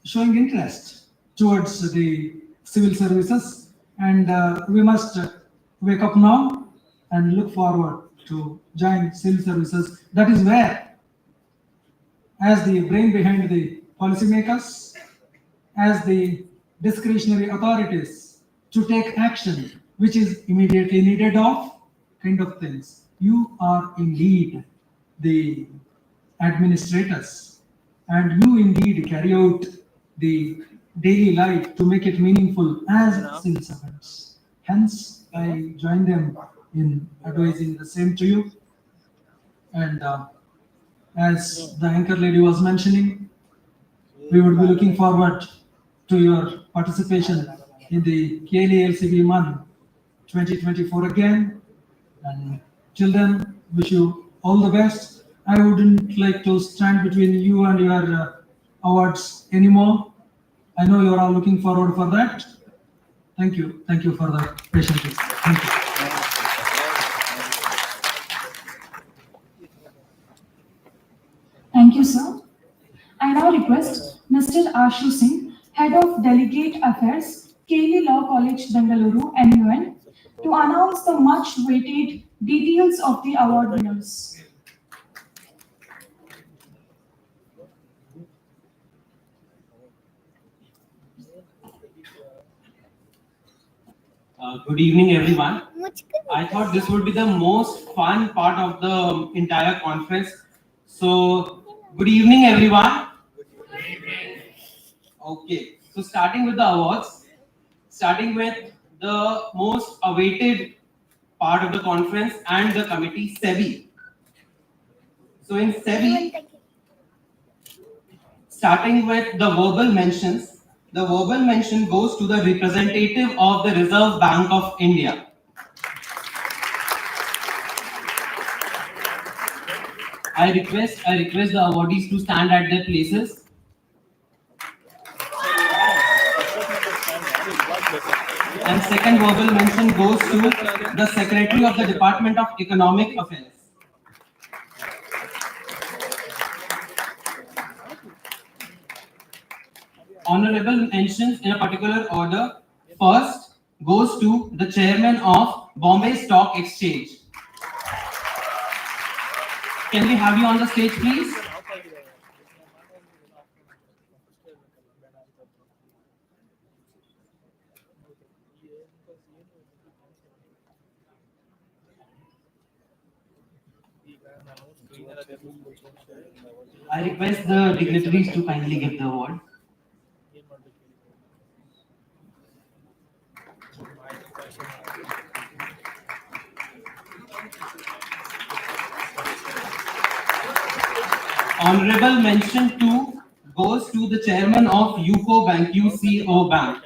Speaker 17: showing interest towards the civil services, and we must wake up now and look forward to join civil services. That is where, as the brain behind the policymakers, as the discretionary authorities to take action which is immediately needed of kind of things. You are indeed the administrators and you indeed carry out the daily life to make it meaningful as civil servants. Hence, I join them in advising the same to you. And as the anchor lady was mentioning, we would be looking forward to your participation in the KLCB MAN 2024 again. And till then, wish you all the best. I wouldn't like to stand between you and your awards anymore. I know you're all looking forward for that. Thank you. Thank you for the patient listening. Thank you.
Speaker 13: Thank you, sir. I now request Mr. Ashu Singh, Head of Delegate Affairs, KV Law College, Bengaluru, NUN, to announce the much-awaited details of the award winners.
Speaker 1: Good evening, everyone. I thought this would be the most fun part of the entire conference. So, good evening, everyone. Okay, so starting with the awards, starting with the most awaited part of the conference and the committee, SEBI. So in SEBI, starting with the verbal mentions, the verbal mention goes to the representative of the Reserve Bank of India. I request the awardees to stand at their places. And second verbal mention goes to the Secretary of the Department of Economic Affairs. Honorable mentions in a particular order. First goes to the Chairman of Bombay Stock Exchange. Can we have you on the stage, please? I request the dignitaries to kindly give the award. Honorable mention 2 goes to the Chairman of UCO Bank, UCO Bank.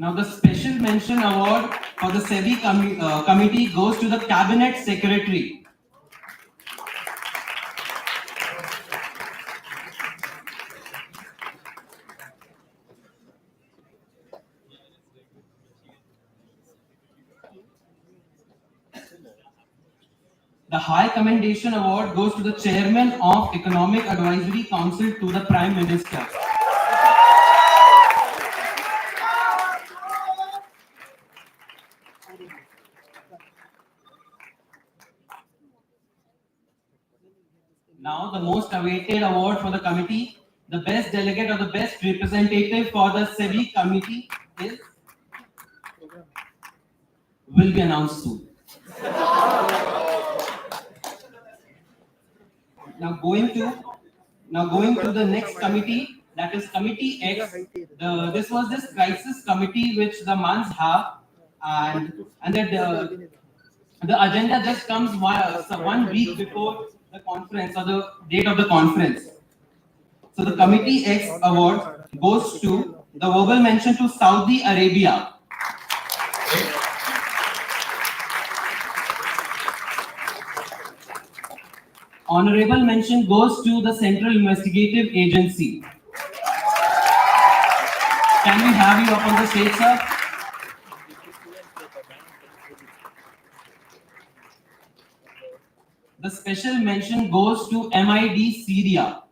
Speaker 1: Now the special mention award for the SEBI committee goes to the Cabinet Secretary. The High Commendation Award goes to the Chairman of Economic Advisory Council to the Prime Minister. Now the most awaited award for the committee, the best delegate or the best representative for the SEBI committee will be announced soon. Now going to the next committee, that is Committee X. This was this crisis committee which the months have, and that the agenda just comes 1 week before the conference or the date of the conference. So the Committee X award goes to the verbal mention to Saudi Arabia. Honorable mention goes to the Central Investigative Agency. Can we have you up on the stage, sir? The special mention goes to MID Syria.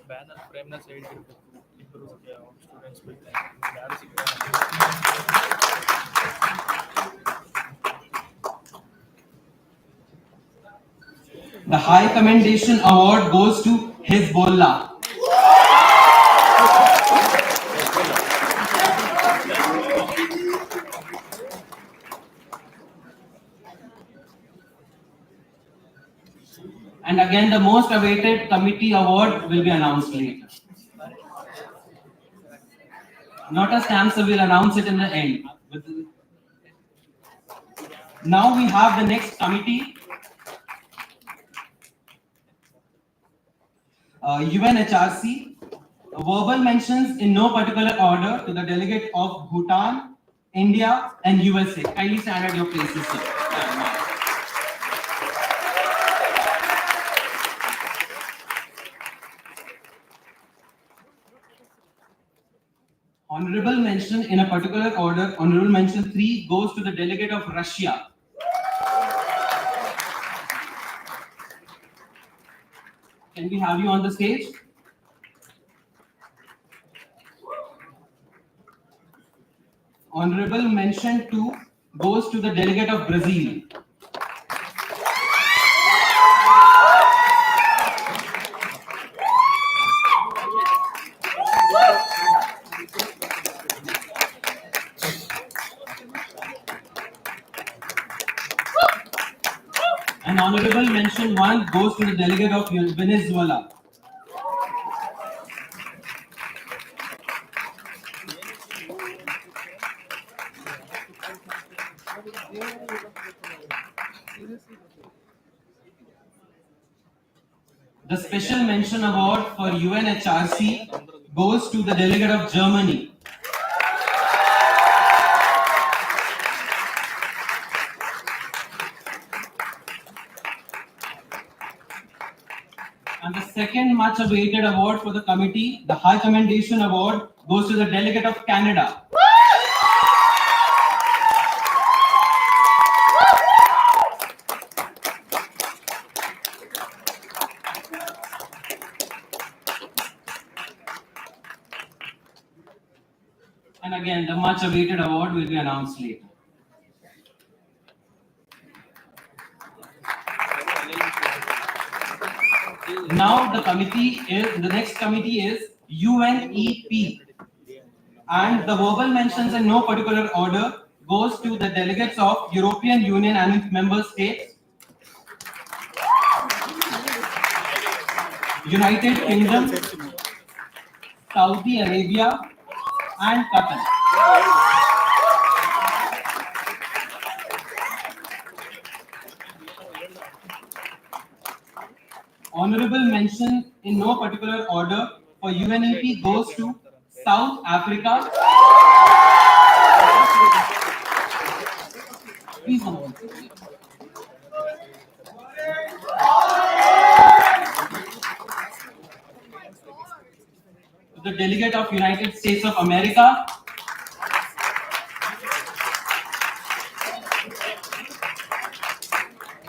Speaker 18: Banner ಫ್ರೇಮ್ನ side ಇರಬೇಕು ಇಬ್ಬರು students
Speaker 1: The High Commendation Award goes to Hezbollah. And again, the most awaited committee award will be announced later. Not a stamp, so we'll announce it in the end. Now we have the next committee. UNHRC. Verbal mentions in no particular order to the delegate of Bhutan, India, and USA. Kindly stand at your places, sir. Honorable mention in a particular order, honorable mention 3 goes to the delegate of Russia. Can we have you on the stage? Honorable mention 2 goes to the delegate of Brazil. And honorable mention 1 goes to the delegate of Venezuela. The special mention award for UNHRC goes to the delegate of Germany. And the second much awaited award for the committee, the High Commendation Award, goes to the delegate of Canada. And again, the much awaited award will be announced later. Now the next committee is UNEP. And the verbal mentions in no particular order goes to the delegates of European Union and its member states, United Kingdom, Saudi Arabia, and Qatar. Honorable mention in no particular order for UNEP goes to South Africa. Please hold. The delegate of United States of America.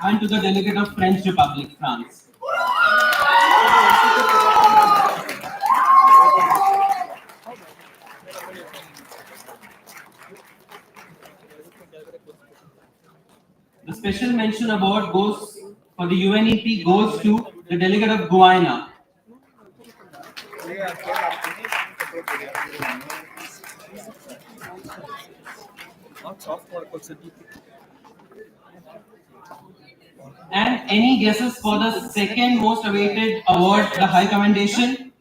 Speaker 1: And to the delegate of French Republic, France. The special mention award goes for the UNEP goes to the delegate of Guyana. And any guesses for the second most awaited award, the High Commendation?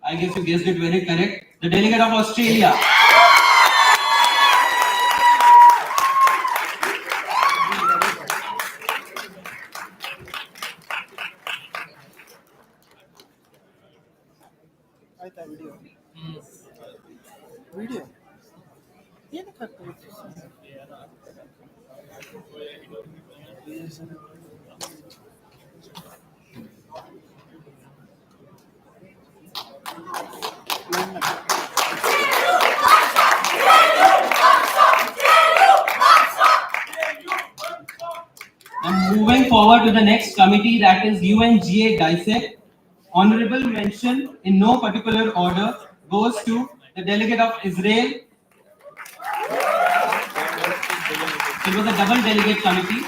Speaker 1: I guess you guessed it very correct. The delegate of Australia.
Speaker 18: Video.
Speaker 1: I'm moving forward to the next committee, that is UNGA Dissect. Honorable mention in no particular order goes to the delegate of Israel. It was a double delegate committee.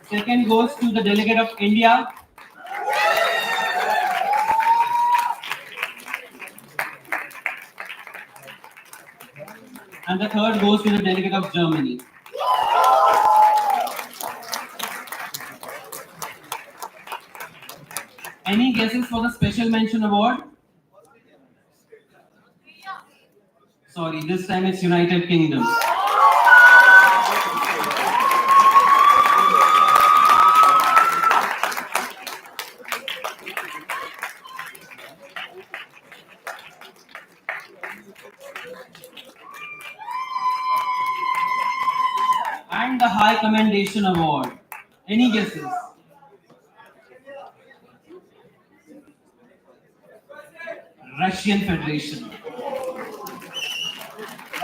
Speaker 1: Second goes to the delegate of India. And the third goes to the delegate of Germany. Any guesses for the special mention award? Sorry, this time it's United Kingdom. And the High Commendation Award. Any guesses? Russian Federation.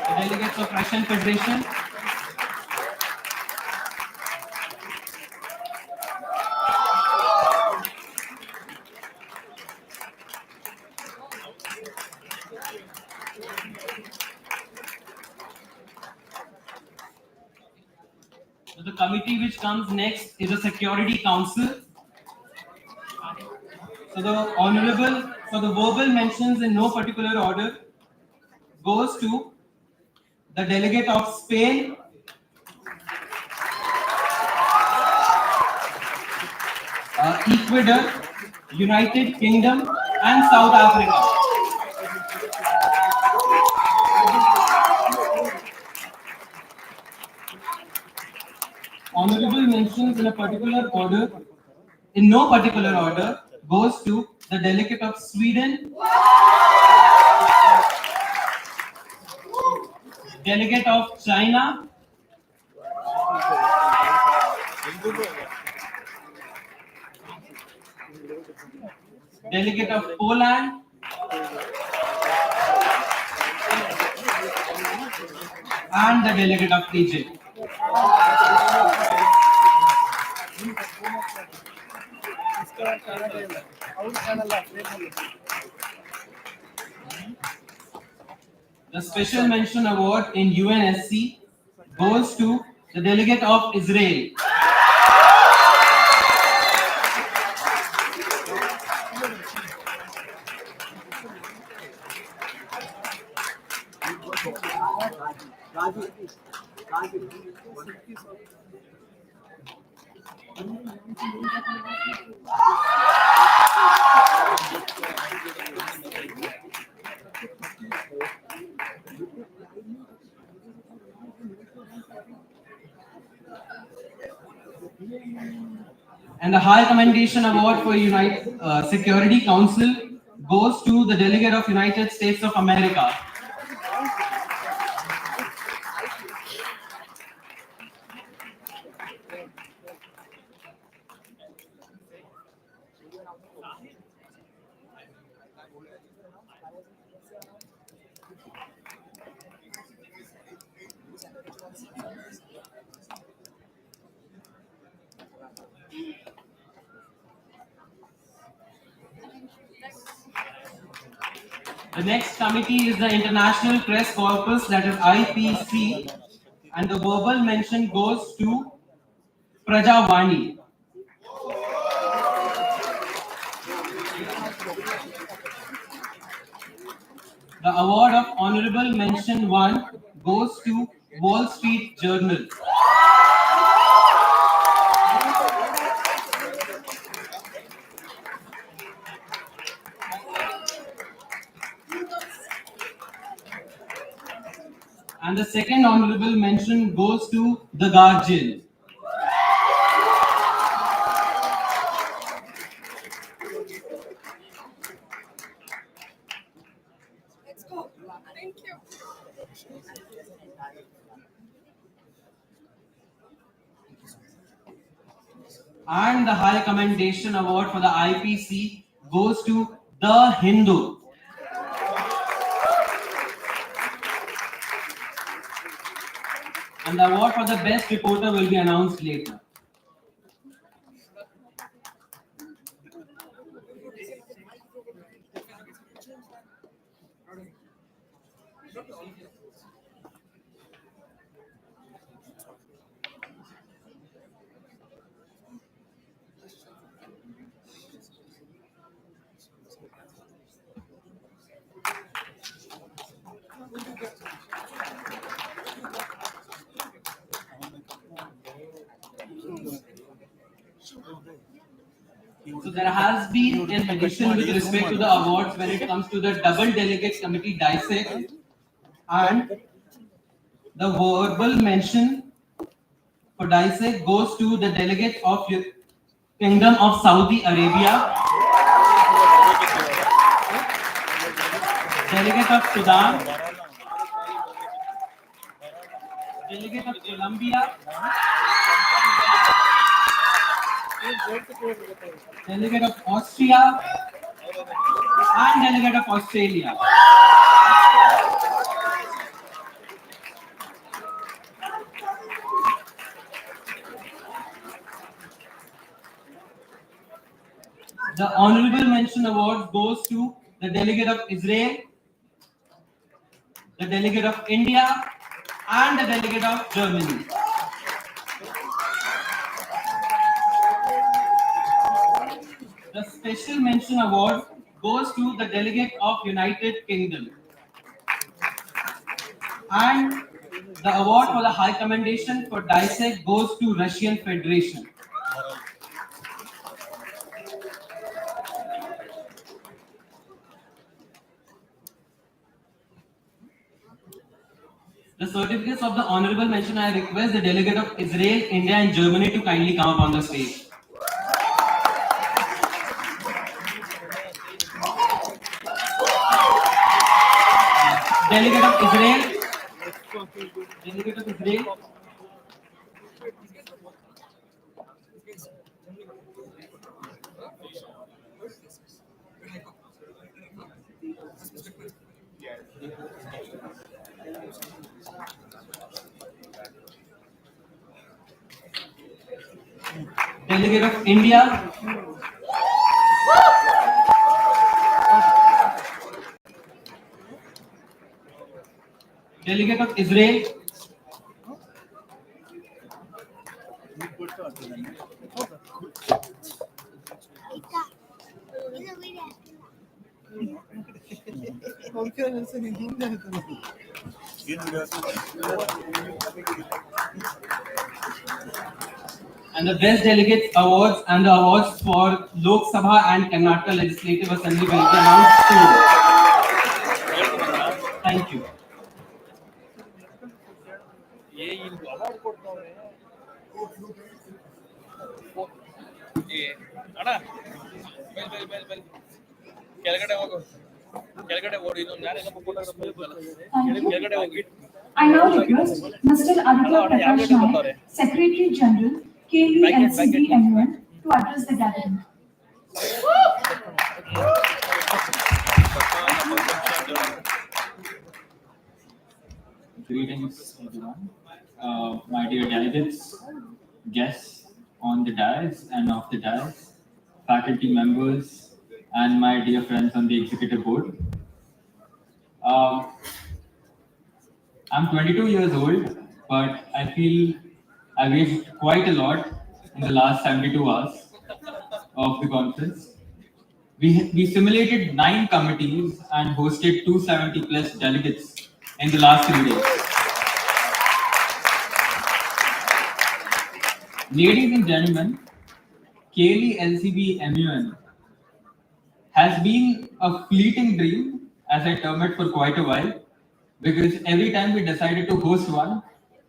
Speaker 1: The delegates of Russian Federation. So the committee which comes next is the Security Council. So the honorable, for the verbal mentions in no particular order, goes to the delegate of Spain, Ecuador, United Kingdom, and South Africa. Honorable mentions in a particular order, in no particular order, goes to the delegate of Sweden, delegate of China, delegate of Poland, and the delegate of Egypt. The Special Mention Award in UNSC goes to the delegate of Israel. And the High Commendation Award for Security Council goes to the delegate of United States of America. The next committee is the International Press Corpus, that is IPC, and the verbal mention goes to Prajavani. The award of Honorable Mention 1 goes to Wall Street Journal. And the second honorable mention goes to The Guardian.
Speaker 19: Let's go. Thank you.
Speaker 1: And the High Commendation Award for the IPC goes to The Hindu. And the award for the best reporter will be announced later. So there has been an addition with respect to the awards when it comes to the double delegate committee dissect.
Speaker 20: And the verbal mention for dissect goes to the delegate of Kingdom of Saudi Arabia, delegate of Sudan, delegate of Colombia, delegate of Austria, and delegate of Australia. The honorable mention award goes to the delegate of Israel, the delegate of India, and the delegate of Germany. The special mention award goes to the delegate of United Kingdom. And the award for the High Commendation for dissect goes to Russian Federation. The certificates of the honorable mention, I request the delegate of Israel, India, and Germany to kindly come up on the stage. Delegate of Israel. Delegate of Israel. Delegate of India. Delegate of Israel. And the best delegates awards and the awards for Lok Sabha and Karnataka Legislative Assembly will be announced soon. Thank you.
Speaker 13: Thank you. I now request Mr. Aditya Prakash Naik, Secretary General, KVLCB MUN, to address the gathering.
Speaker 3: Greetings, everyone. My dear delegates, guests on the dais and off the dais, faculty members, and my dear friends on the executive board. I'm 22 years old, but I feel I've aged quite a lot in the last 72 hours of the conference. We simulated 9 committees and hosted 270 plus delegates in the last 3 days. Ladies and gentlemen, KLCB MUN has been a fleeting dream, as I term it, for quite a while, because every time we decided to host one,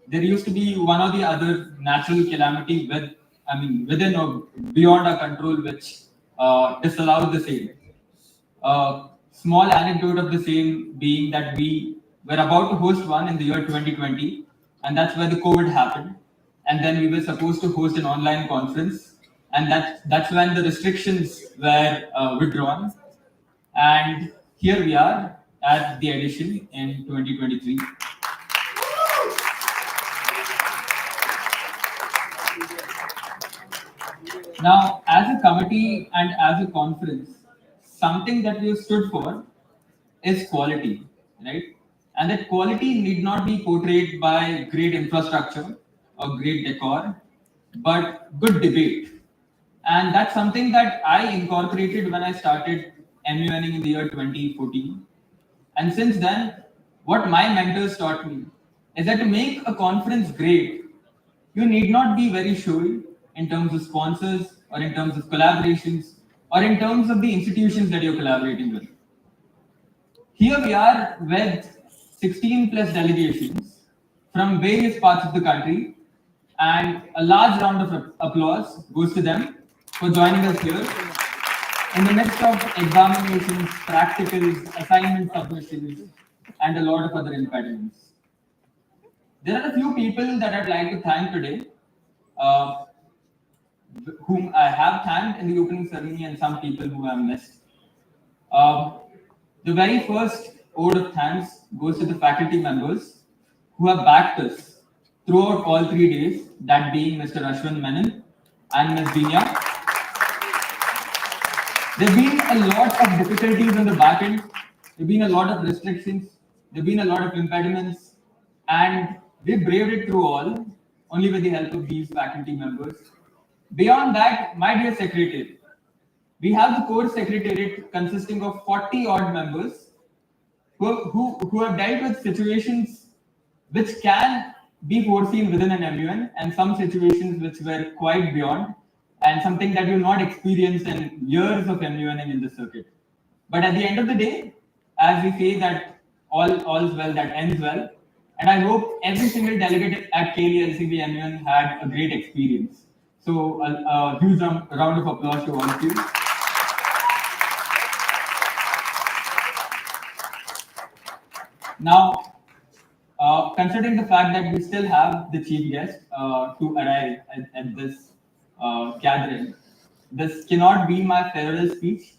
Speaker 3: there used to be one or the other natural calamity within or beyond our control, which disallowed the same. Small anecdote of the same being that we were about to host one in the year 2020, and that's where the COVID happened. And then we were supposed to host an online conference, and that's when the restrictions were withdrawn. And here we are at the edition in 2023. Now, as a committee and as a conference, something that we have stood for is quality, right? And that quality need not be portrayed by great infrastructure or great decor, but good debate. And that's something that I incorporated when I started MUNing in the year 2014. And since then, what my mentors taught me is that to make a conference great, you need not be very showy in terms of sponsors or in terms of collaborations or in terms of the institutions that you're collaborating with. Here we are with 16 plus delegations from various parts of the country, and a large round of applause goes to them for joining us here in the midst of examinations, practicals, assignment submissions, and a lot of other impediments. There are a few people that I'd like to thank today, uh, whom I have thanked in the opening ceremony, and some people who I have missed. The very first ode of thanks goes to the faculty members who have backed us throughout all 3 days, that being Mr. Ashwin Menon and Ms. Dinya. There have been a lot of difficulties on the back end, there have been a lot of restrictions, there have been a lot of impediments, and we braved it through all, only with the help of these faculty members. Beyond that, my dear secretary, we have the core secretariat consisting of 40 odd members who have dealt with situations which can be foreseen within an MUN, and some situations which were quite beyond, and something that you'll not experience in years of MUNing in the circuit. But at the end of the day, as we say that all's well that ends well, and I hope every single delegate at KLCB MUN had a great experience. So a huge round of applause to all of you. Now, considering the fact that we still have the chief guest to arrive at this gathering, this cannot be my farewell speech,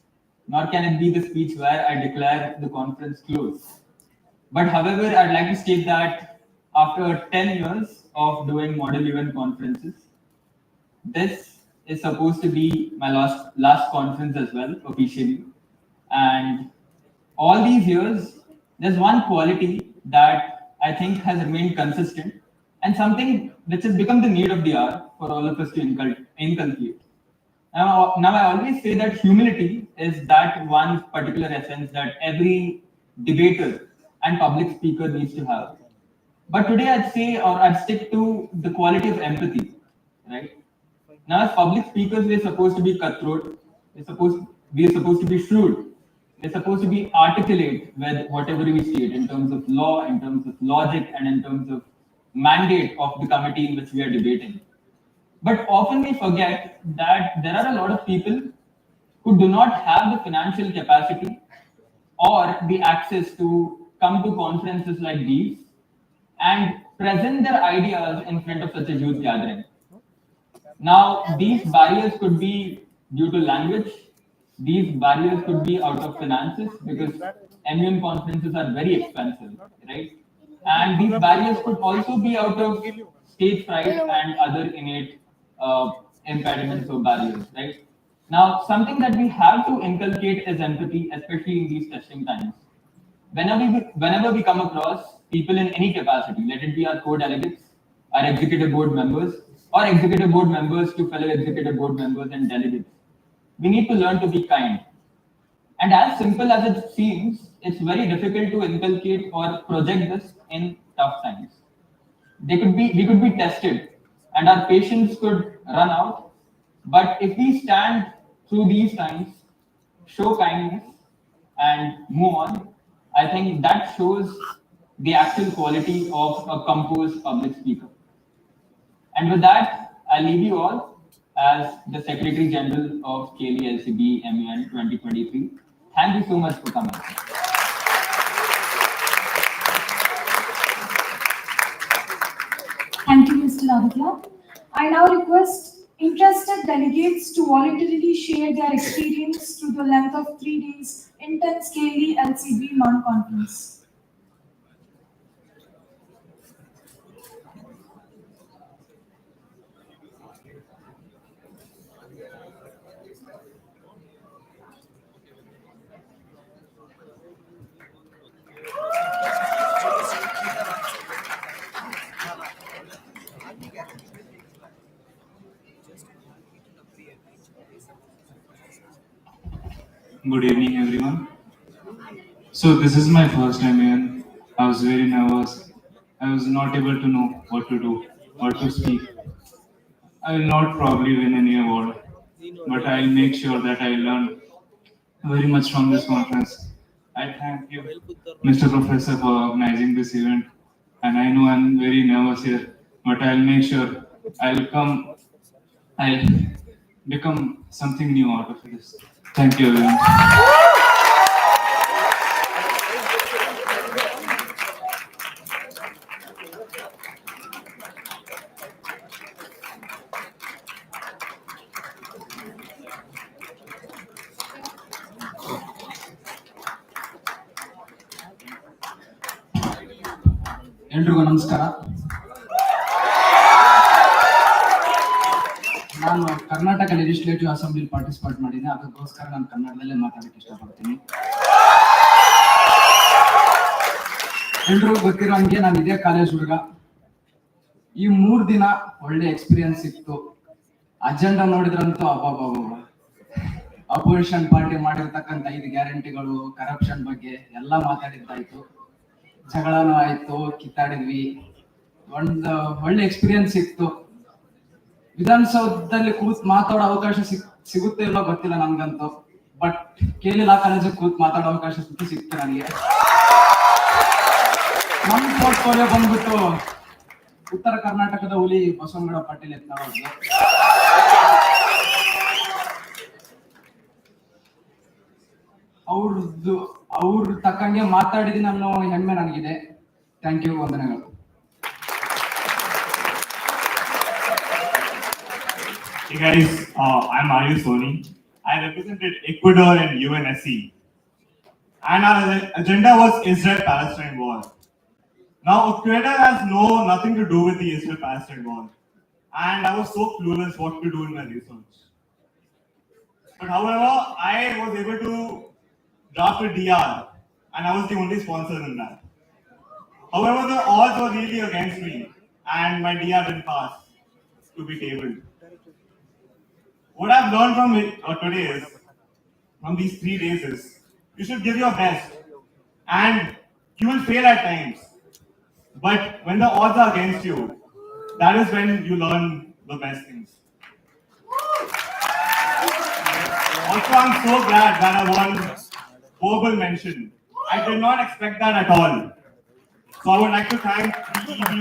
Speaker 3: nor can it be the speech where I declare the conference closed. But however, I'd like to state that after 10 years of doing model event conferences, this is supposed to be my last conference as well, officially. And all these years, there's one quality that I think has remained consistent, and something which has become the need of the hour for all of us to inculcate. Now, I always say that humility is that one particular essence that every debater and public speaker needs to have. But today I'd say, or I'd stick to the quality of empathy, right? Now, as public speakers, we're supposed to be cutthroat, we're supposed to be shrewd, we're supposed to be articulate with whatever we state in terms of law, in terms of logic, and in terms of mandate of the committee in which we are debating. But often we forget that there are a lot of people who do not have the financial capacity or the access to come to conferences like these and present their ideas in front of such a huge gathering. Now, these barriers could be due to language, these barriers could be out of finances, because MUN conferences are very expensive, right? And these barriers could also be out of stage fright and other innate impediments or barriers, right? Now, something that we have to inculcate is empathy, especially in these testing times. Whenever we come across people in any capacity, let it be our co-delegates, our executive board members, or executive board members to fellow executive board members and delegates, we need to learn to be kind. And as simple as it seems, it's very difficult to inculcate or project this in tough times. We could be tested, and our patience could run out. But if we stand through these times, show kindness, and move on, I think that shows the actual quality of a composed public speaker. And with that, I leave you all as the Secretary General of KLCB MUN 2023. Thank you so much for coming.
Speaker 13: Thank you, Mr. Aditya. I now request interested delegates to voluntarily share their experience through the length of 3 days intense KLCB non-conference.
Speaker 6: Good evening, everyone. So this is my first time here. I was very nervous. I was not able to know what to do, what to speak. I will not probably win any award, but I'll make sure that I learn very much from this conference. I thank you, Mr. Professor, for organizing this event. And I know I'm very nervous here, but I'll make sure I'll become something new out of this. Thank you, everyone.
Speaker 21: ಎಲ್ರಿಗೂ ನಮಸ್ಕಾರ. ನಾನು Karnataka legislative assembly participate ಮಾಡಿದ್ದೆ, ಅದಕ್ಕೋಸ್ಕರ ನಾನು ಕನ್ನಡದಲ್ಲೇ ಮಾತಾಡಕ್ಕೆ ಇಷ್ಟಪಡ್ತೀನಿ. ಎಲ್ರಿಗೂ ಗೊತ್ತಿರೋ ಹಂಗೆ ನಾನು ಇದೇ ಕಾಲೇಜ್ ಹುಡುಗ. ಈ 3 ದಿನ ಒಳ್ಳೆ ಎಕ್ಸ್ಪೀರಿಯನ್ಸ್ ಇತ್ತು. ಅಜೆಂಡಾ ನೋಡಿದ್ರಂತೂ ಅಪೋಸಿಷನ್ ಪಾರ್ಟಿ ಮಾಡಿರ್ತಕ್ಕಂಥ 5 ಗ್ಯಾರಂಟಿಗಳು, ಕರಪ್ಷನ್ ಬಗ್ಗೆ ಎಲ್ಲ ಮಾತಾಡಿದ್ದಾಯ್ತು. ಜಗಳನೂ ಆಯ್ತು, ಕಿತ್ತಾಡಿದ್ವಿ. ಒಂದು ಒಳ್ಳೆ ಎಕ್ಸ್ಪೀರಿಯನ್ಸ್ ಇತ್ತು. ವಿಧಾನಸೌಧದಲ್ಲಿ ಕೂತ್ ಮಾತಾಡೋ ಅವಕಾಶ ಸಿಗುತ್ತೆ ಇಲ್ಲೋ ಗೊತ್ತಿಲ್ಲ ನನ್ಗಂತೂ. ಬಟ್ ಕೇಳಿಲ್ಲ ಕಾಲೇಜಿಗೆ ಕೂತ್ ಮಾತಾಡೋ ಅವಕಾಶ ಸಿಕ್ತು ನನಗೆ. ನಮ್ಮ ಪೋರ್ಟ್ಫೋಲಿಯೋ ಬಂದ್ಬಿಟ್ಟು ಉತ್ತರ ಕರ್ನಾಟಕದ ಹುಲಿ ಬಸವನಗೌಡ ಪಾಟೀಲ್ ಯತ್ನಾಳ್. ಅವ್ರ ತಕ್ಕಂಗೆ ಮಾತಾಡಿದೀನಿ ಅನ್ನೋ ಹೆಮ್ಮೆ ನನಗಿದೆ. ಥ್ಯಾಂಕ್ ಯು, ವಂದನೆಗಳು.
Speaker 22: Hey guys, I'm Aryu Soni. I represented Ecuador and UNSC. And our agenda was Israel-Palestine war. Now, Ecuador has nothing to do with the Israel-Palestine war. And I was so clueless what to do in my research. But however, I was able to draft a DR, and I was the only sponsor in that. However, the odds were really against me, and my DR didn't pass to be tabled. What I've learned from today is, from these 3 days is, you should give your best, and you will fail at times. But when the odds are against you, that is when you learn the best things. Also, I'm so glad that I won verbal mention. I did not expect that at all. So I would like to thank the EB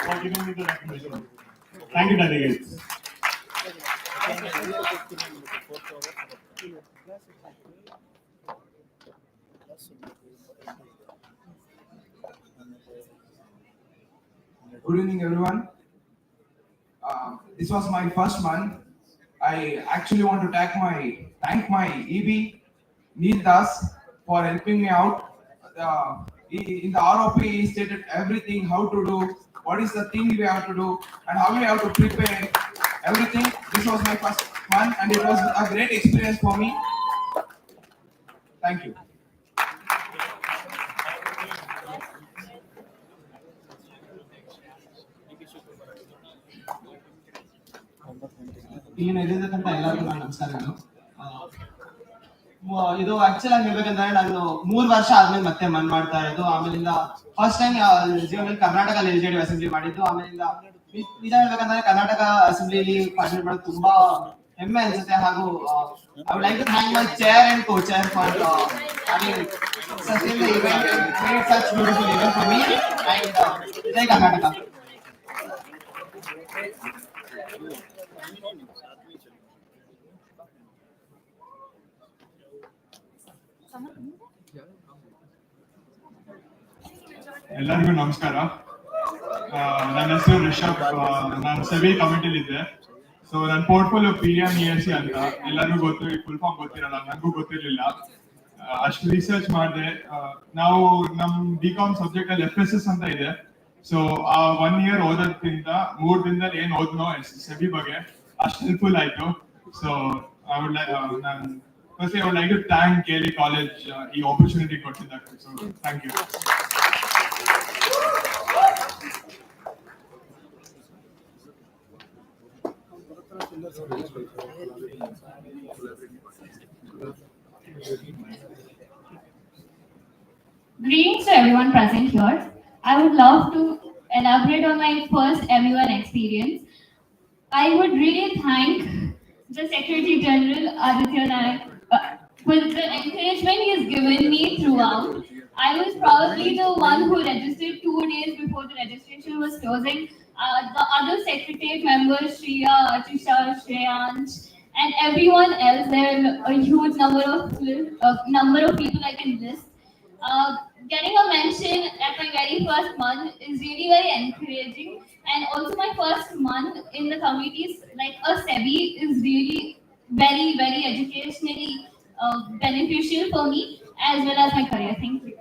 Speaker 22: for giving me the recognition. Thank you, delegates.
Speaker 23: Good evening, everyone. This was my first month. I actually want to thank my EB, Neil Das, for helping me out. In the ROP, he stated everything, how to do, what is the thing we have to do, and how we have to prepare everything. This was my first one, and it was a great experience for me. Thank you.
Speaker 9: ಇಲ್ಲಿ ನಡೆದಿರ್ತಕ್ಕಂಥ ಎಲ್ಲರಿಗೂ ನನ್ನ ನಮಸ್ಕಾರಗಳು. ಇದು actual ಆಗಿ ಹೇಳ್ಬೇಕಂದ್ರೆ ನಾನು 3 ವರ್ಷ ಆದ್ಮೇಲೆ ಮತ್ತೆ ಮನ್ ಮಾಡ್ತಾ ಇರೋದು. ಆಮೇಲಿಂದ ಫಸ್ಟ್ ಟೈಮ್ ಜೀವನದಲ್ಲಿ ಕರ್ನಾಟಕ ಲೆಜಿಸ್ಲೇಟಿವ್ ಅಸೆಂಬ್ಲಿ ಮಾಡಿದ್ದು. ಆಮೇಲಿಂದ ನಿಜ ಹೇಳ್ಬೇಕಂದ್ರೆ ಕರ್ನಾಟಕ ಅಸೆಂಬ್ಲಿಲಿ ಪಾರ್ಟಿಸಿಪೇಟ್ ಮಾಡೋದು ತುಂಬಾ ಹೆಮ್ಮೆ ಅನ್ಸುತ್ತೆ. ಹಾಗೂ I would like to thank my chair and co-chair for having sustained the event and made such beautiful event for me and jai Karnataka.
Speaker 6: ಎಲ್ಲರಿಗೂ ನಮಸ್ಕಾರ. ನನ್ನ ಹೆಸರು ರಿಷಬ್. ನಾನು ಸೆವಿ ಕಮಿಟಿಲಿ ಇದ್ದೆ. ಸೊ ನನ್ನ ಪೋರ್ಟ್ಫೋಲಿಯೋ PMESC ಅಂತ ಎಲ್ಲರಿಗೂ ಗೊತ್ತು. ಈ ಫುಲ್ ಫಾರ್ಮ್ ಗೊತ್ತಿರಲ್ಲ, ನನಗೂ ಗೊತ್ತಿರಲಿಲ್ಲ. ಅಷ್ಟು ರಿಸರ್ಚ್ ಮಾಡಿದೆ. ನಾವು ನಮ್ BCom ಸಬ್ಜೆಕ್ಟ್ ಅಲ್ಲಿ FSS ಅಂತ ಇದೆ. ಸೊ ಆ 1 year ಓದೋದ್ರಿಂದ 3 ದಿನದಲ್ಲಿ ಏನ್ ಓದ್ನೋ ಸೆಬಿ ಬಗ್ಗೆ ಅಷ್ಟು ಹೆಲ್ಪ್ಫುಲ್ ಆಯ್ತು. So I would like to thank KLE College ಈ ಆಪರ್ಚುನಿಟಿ ಕೊಟ್ಟಿದ್ದಕ್ಕೆ. So thank you.
Speaker 24: Greetings to everyone present here. I would love to elaborate on my first MUN experience. I would really thank the Secretary General Aditya Nayak, with the encouragement he has given me throughout. I was probably the one who registered 2 days before the registration was closing. The other secretariat members, Shriya, Achisha, Shreyansh, and everyone else, there are a huge number of people I can list. Getting a mention at my very first month is really very encouraging, and also my first month in the committees, like a SEBI, is really very educationally beneficial for me as well as my career. Thank you.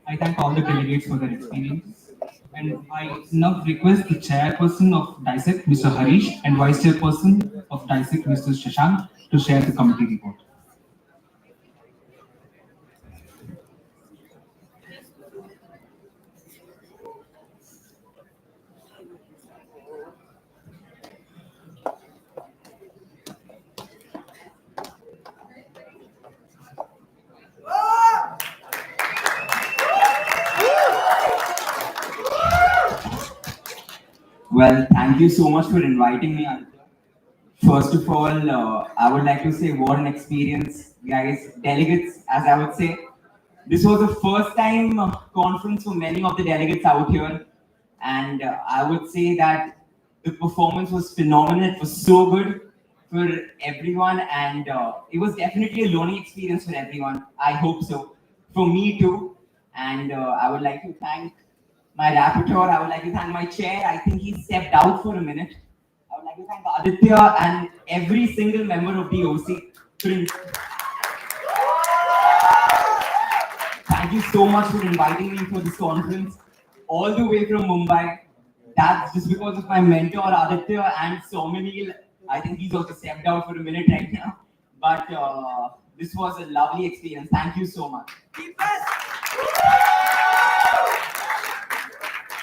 Speaker 1: I thank all the delegates for their experience. And I now request the chairperson of DISEC, Mr. Harish, and vice chairperson of DISEC, Mr. Shashank, to share the committee report.
Speaker 2: Well, thank you so much for inviting me. First of all, I would like to say what an experience, guys, delegates, as I would say. This was the first time conference for many of the delegates out here. And I would say that the performance was phenomenal. It was so good for everyone. And it was definitely a learning experience for everyone. I hope so. For me too. And I would like to thank my rapporteur. I would like to thank my chair. I think he stepped out for a minute. I would like to thank Aditya and every single member of the OC. Thank you so much for inviting me for this conference, all the way from Mumbai. That's just because of my mentor Aditya and Somanil. I think he's also stepped out for a minute right now. But this was a lovely experience. Thank you so much.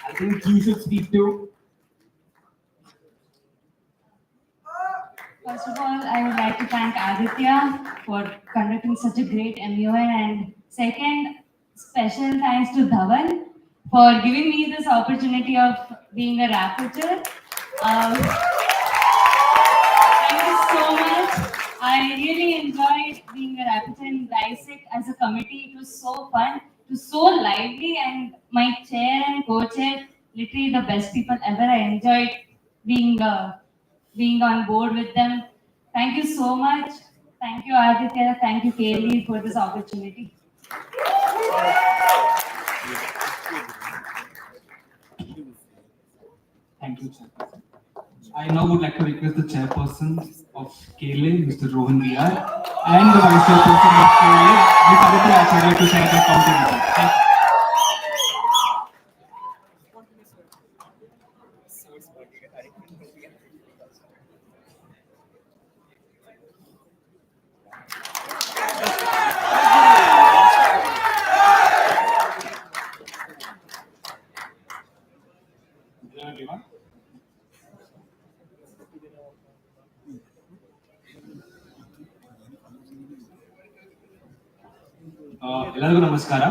Speaker 2: I think you should speak too.
Speaker 4: First of all, I would like to thank Aditya for conducting such a great MUN, and second, special thanks to Dhawan for giving me this opportunity of being a rapporteur. Thank you so much. I really enjoyed being a rapporteur in DISEC as a committee. It was so fun, it was so lively, and my chair and co-chair, literally the best people ever. I enjoyed being on board with them. Thank you so much. Thank you, Aditya. Thank you, Kaylee, for this opportunity.
Speaker 1: Thank you, Chairperson. I now would like to request the chairperson of KLA, Mr. Rohan VR, and the vice chairperson of KLA, Ms. Aditya Acharya, to share their counter results. Thank you.
Speaker 6: Hello everyone.
Speaker 1: ಎಲ್ಲರಿಗೂ ನಮಸ್ಕಾರ.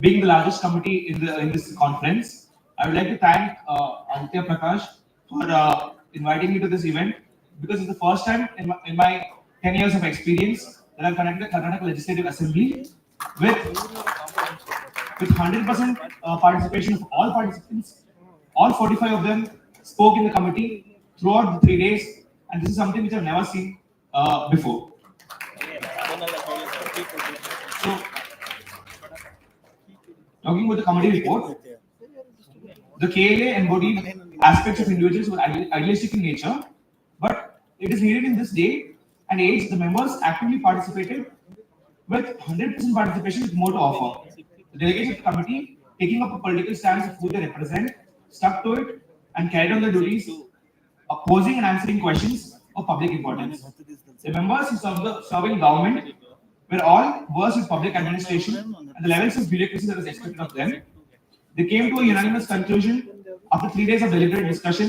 Speaker 1: Being the largest committee in this conference, I would like to thank Aditya Prakash for inviting me to this event, because it's the first time in my 10 years of experience that I've conducted the Karnataka Legislative Assembly with 100% participation of all participants. All 45 of them spoke in the committee throughout the 3 days, and this is something which I've never seen before. So, talking about the committee report, the KLA embodied aspects of individuals who are idealistic in nature, but it is needed in this day and age. The members actively participated with 100% participation with more to offer. The delegates of the committee, taking up a political stance of who they represent, stuck to it and carried on their duties, opposing and answering questions of public importance. The members who serving government were all versed with public administration and the levels of bureaucracy that was expected of them. They came to a unanimous conclusion after 3 days of deliberate discussion,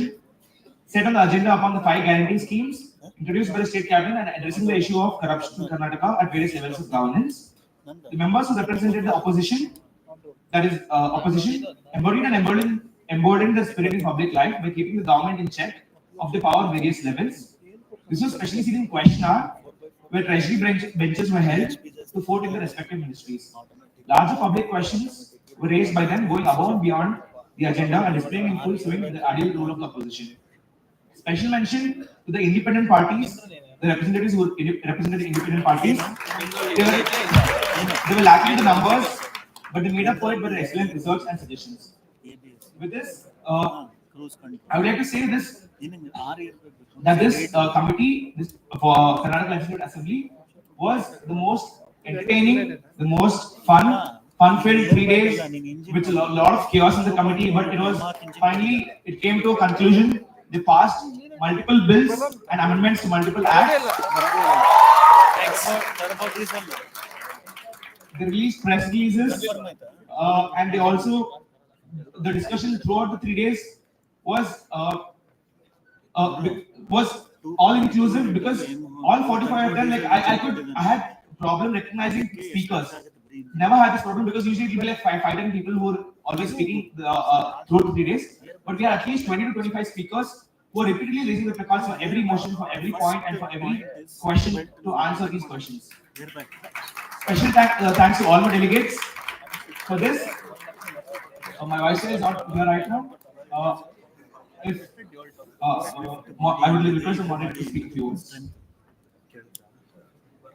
Speaker 1: set on the agenda upon the 5 guarantee schemes introduced by the state cabinet and addressing the issue of corruption in Karnataka at various levels of governance.
Speaker 5: The members who represented the opposition, that is opposition, embodied the spirit in public life by keeping the government in check of the power at various levels. This was especially seen in question hour, where treasury benches were held to vote in the respective ministries. Larger public questions were raised by them, going above and beyond the agenda and displaying in full swing the ideal role of the opposition. Special mention to the independent parties, the representatives who represented independent parties. They were lacking the numbers, but they made up for it by their excellent research and suggestions. With this, I would like to say this that this committee for Karnataka Legislative Assembly was the most entertaining, the most fun-filled 3 days with a lot of chaos in the committee. But it was finally it came to a conclusion. They passed multiple bills and amendments to multiple acts. They released press releases, and they also the discussion throughout the 3 days was all inclusive because all 45 of them, like I had problem recognizing speakers. Never had this problem because usually it will be like 5-10 people who are always speaking throughout the 3 days. But we had at least 20 to 25 speakers who are repeatedly raising the records for every motion, for every point, and for every question to answer these questions. Special thanks to all my delegates for this. My vice chair is not here right now. If I would request the moderator to speak a few words.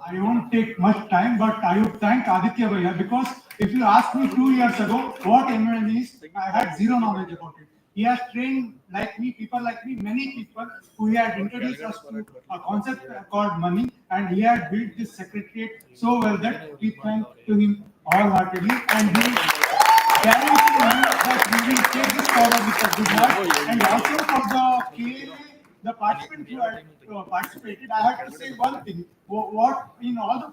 Speaker 8: I won't take much time, but I would thank Aditya Bhaiya because if you asked me 2 years ago what MLM is, I had zero knowledge about it. He has trained like me, people like me, many people who he had introduced us to a concept called money, and he had built this secretariat so well that we thank to him wholeheartedly, and he guaranteed that we will take this forward with a good heart. And also for the KLA, the participants who had participated, I have to say one thing. What in all the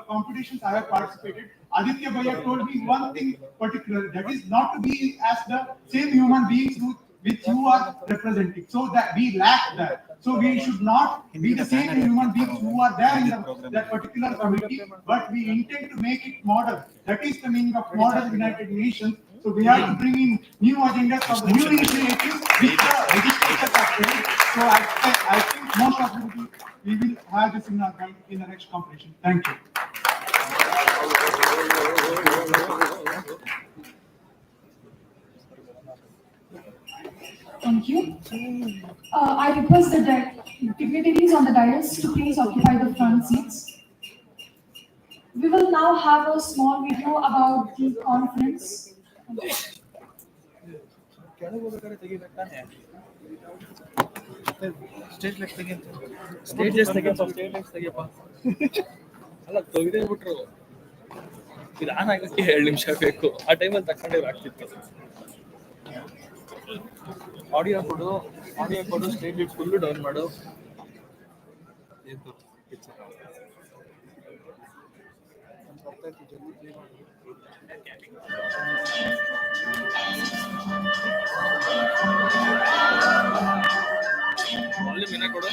Speaker 8: competitions I have participated, Aditya Bhaiya told me one thing particular, that is not to be as the same human beings which you are representing. So that we lack that. So we should not be the same human beings who are there in that particular committee, but we intend to make it model. That is the meaning of model United Nations. So we have to bring in new agendas for the new initiatives which the legislators are taking. So I think most of it we will have this in our mind in the next competition. Thank you.
Speaker 13: Thank you. I request the dignitaries on the dais to please occupy the front seats. We will now have a small video about the conference.
Speaker 18: Stage ತೆಗಿಯಪ್ಪ ಅಲ್ಲ ತೊಗದೇ ಬಿಟ್ರು ಇದು on ಆಗಕ್ಕೆ 2 ನಿಮಿಷ ಬೇಕು ಆ ಟೈಮಲ್ಲಿ ತಗೊಂಡಿರೋ ಆಗ್ತಿತ್ತು ಆಡಿಯೋ ಕೊಡು ಸ್ಟೇಜ್ ಫುಲ್ಲು ಡೌನ್ ಮಾಡು ವಾಲ್ಯೂಮ್ ಏನ ಕೊಡು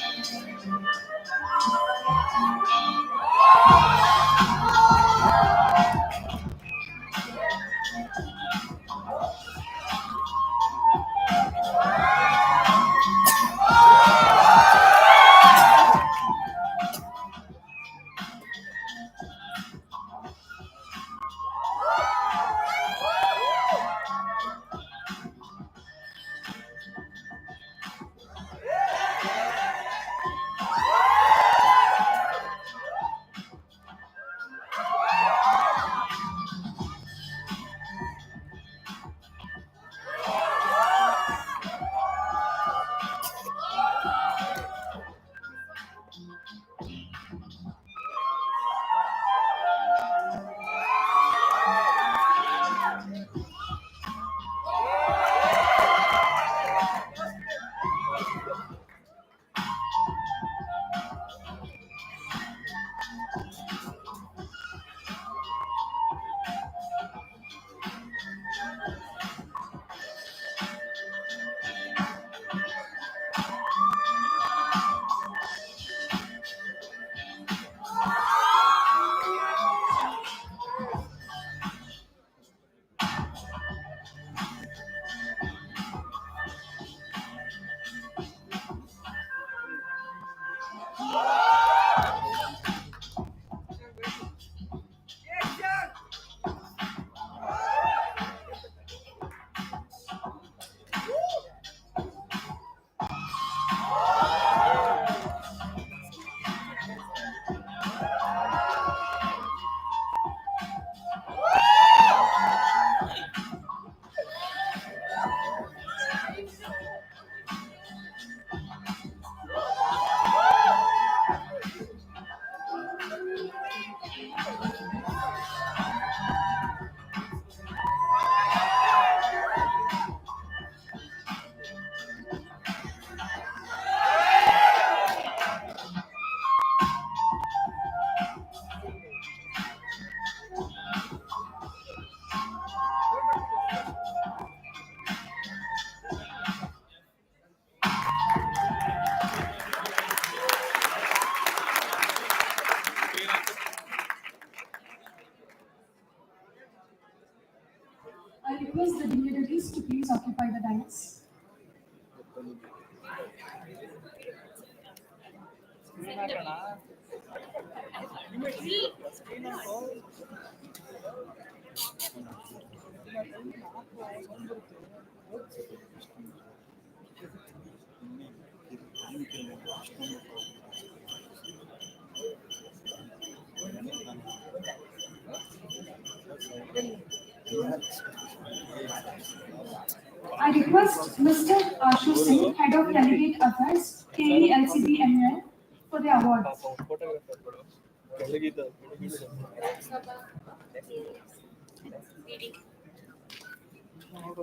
Speaker 13: I request Mr. Ashu Singh, Head of Delegate Affairs, KELCB for the awards.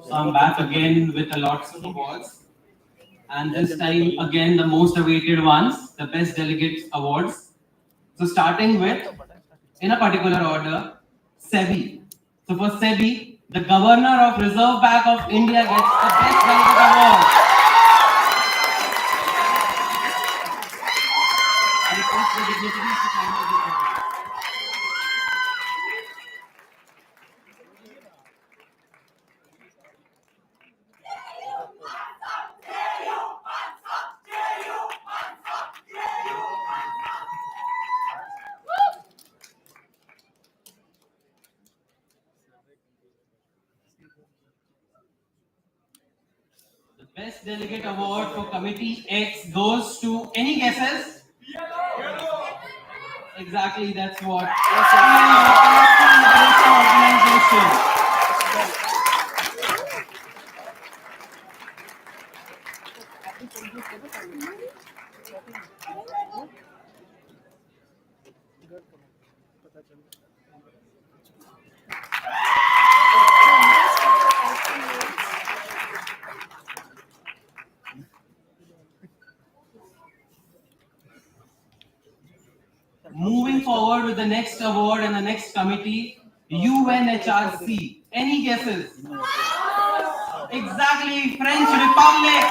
Speaker 20: So I'm back again with a lot of awards. And this time again the most awaited ones, the Best Delegates Awards. So starting with, in a particular order, SEBI. So for SEBI, the Governor of Reserve Bank of India gets the Best Delegate Award. I request the dignitaries to kindly give them. The Best Delegate Award for Committee X goes to, any guesses? Exactly, that's what. Organization. Moving forward with the next award and the next committee, UNHRC. Any guesses? Exactly, French Republic.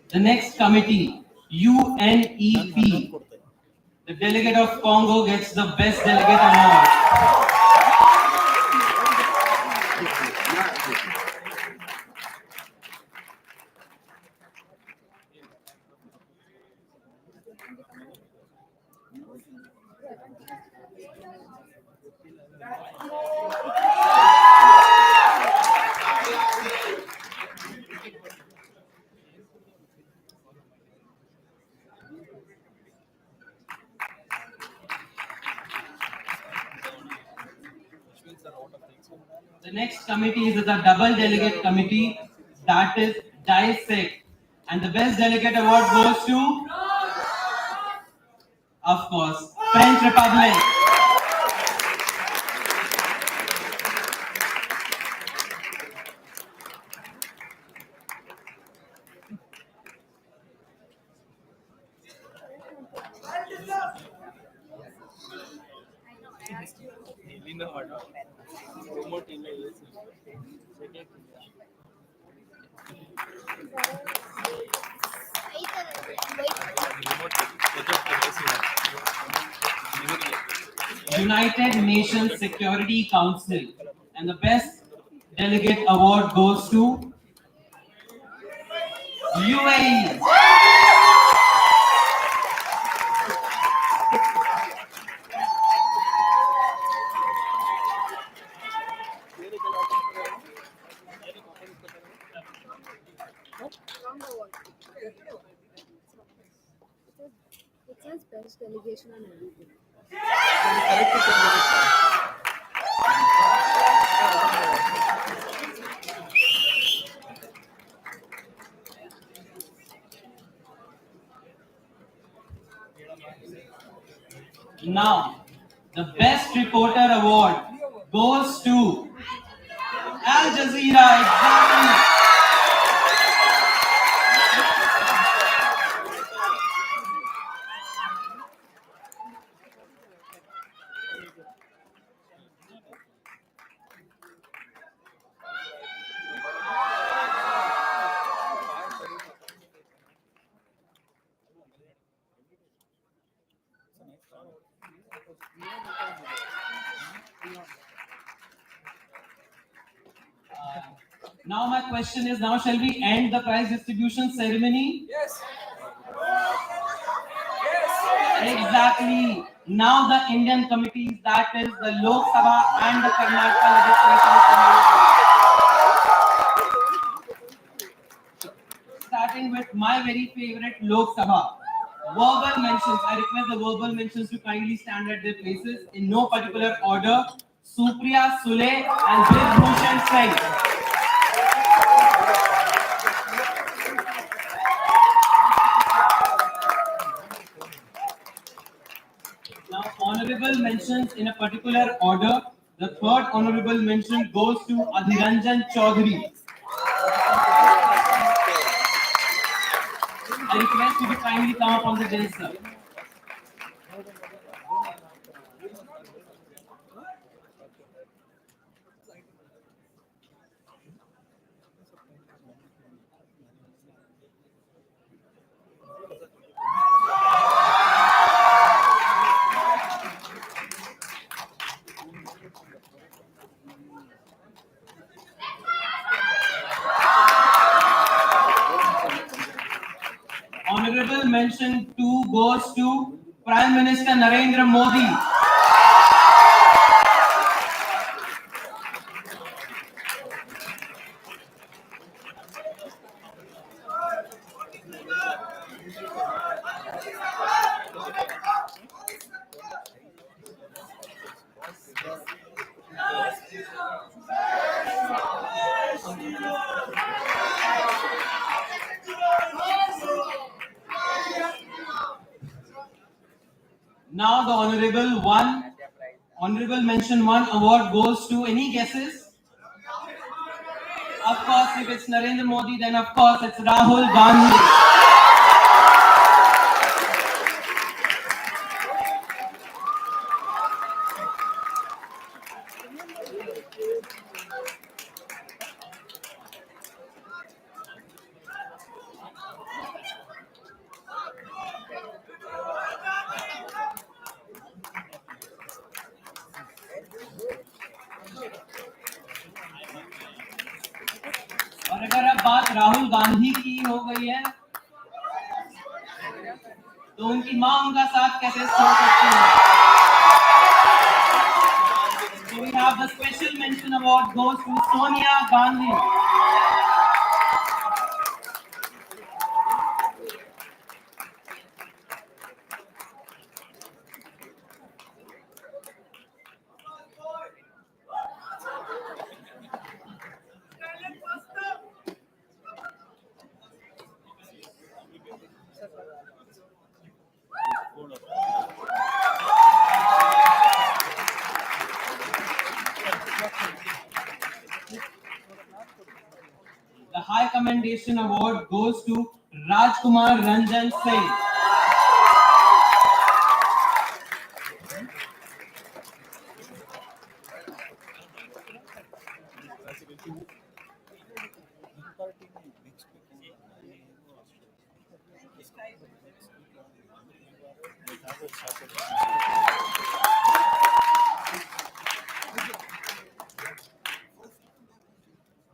Speaker 20: The next committee, UNEP. The delegate of Congo gets the Best Delegate Award. The next committee is the double delegate committee, that is DISEC. And the Best Delegate Award goes to, of course, French Republic. United Nations Security Council. And the Best Delegate Award goes to UAE.
Speaker 19: It says best delegation and everything.
Speaker 20: Now, the Best Reporter Award goes to Al Jazeera. Exactly. Now my question is, now shall we end the prize distribution ceremony?
Speaker 18: Yes.
Speaker 20: Exactly. Now the Indian committees, that is the Lok Sabha and the Karnataka legislative. Starting with my very favorite Lok Sabha. Verbal mentions. I request the verbal mentions to kindly stand at their places in no particular order. Supriya Sule and Virbhushan Singh. Now, honorable mentions in a particular order. The third honorable mention goes to Adhiranjan Chaudhary. I request you to kindly come up on the dais, sir. Honorable mention 2 goes to Prime Minister Narendra Modi. Now the honorable mention 1 award goes to, any guesses? Of course, if it's Narendra Modi, then of course it's Rahul Gandhi. और अगर अब बात राहुल गांधी की हो गई है, तो उनकी मां उनका साथ कैसे छोड़ सकती है? So we have the special mention award goes to Sonia Gandhi. The High Commendation Award goes to Rajkumar Ranjan Singh.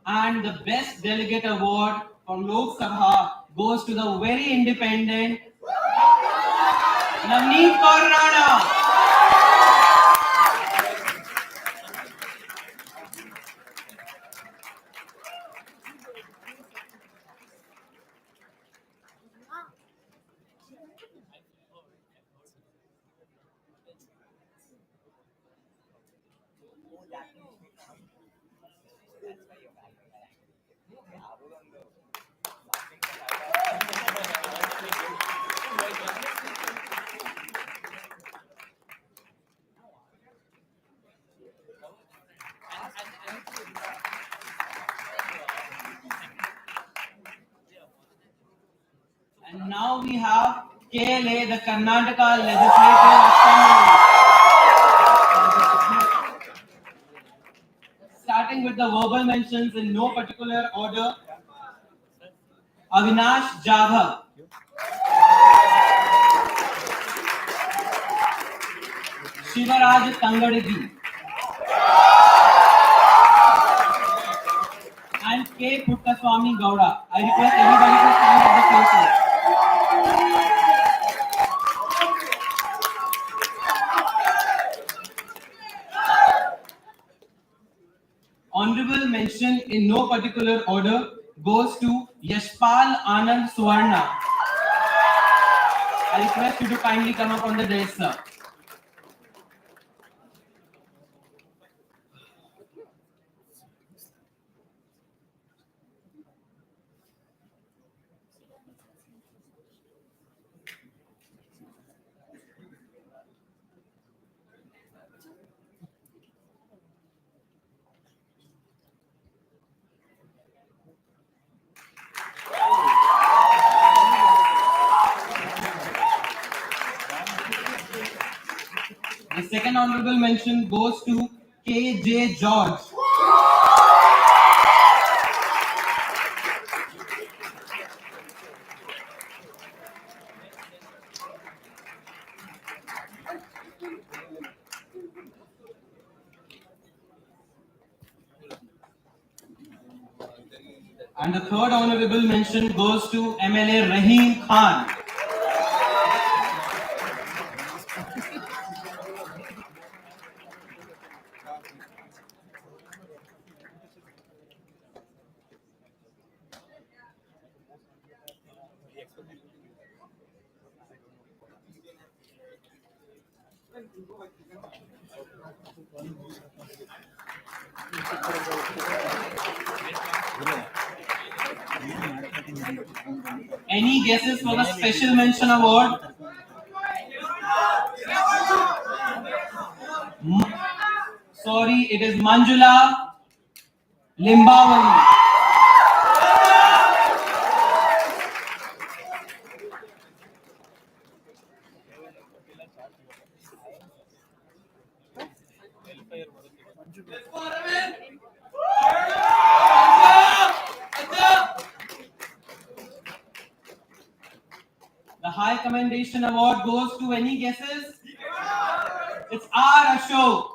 Speaker 20: And the Best Delegate Award from Lok Sabha goes to the very independent Navneet Kaur Rana. And now we have KLA, the Karnataka Legislative Assembly. Starting with the verbal mentions in no particular order. Avinash Jadhav, Shivaraj Tangadigi. And K. Puttaswamy Gowda. I request everybody to stand at the places. Honorable mention in no particular order goes to Yashpal Anand Suvarna. I request you to kindly come up on the dais, sir. The second honorable mention goes to K.J. George. And the third honorable mention goes to MLA Rahim Khan. Any guesses for the special mention award? Sorry, it is Manjula Limbawali. The High Commendation Award goes to any guesses? It's R. Ashok.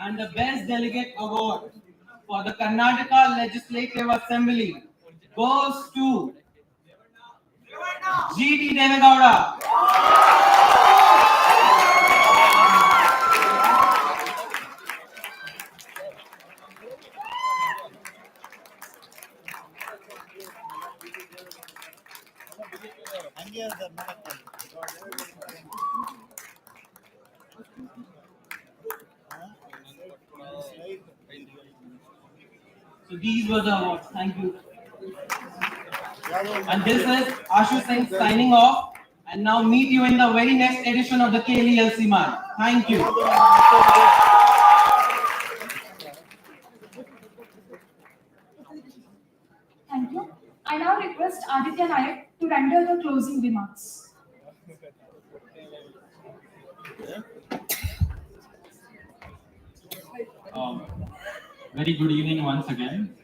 Speaker 20: And the Best Delegate Award for the Karnataka Legislative Assembly goes to G.T. Devegowda. So these were the awards. Thank you. And this is Ashu Singh signing off. And now meet you in the very next edition of the KLC Man. Thank you.
Speaker 13: Thank you. I now request Aditya Nayak to render the closing remarks.
Speaker 3: Very good evening once again.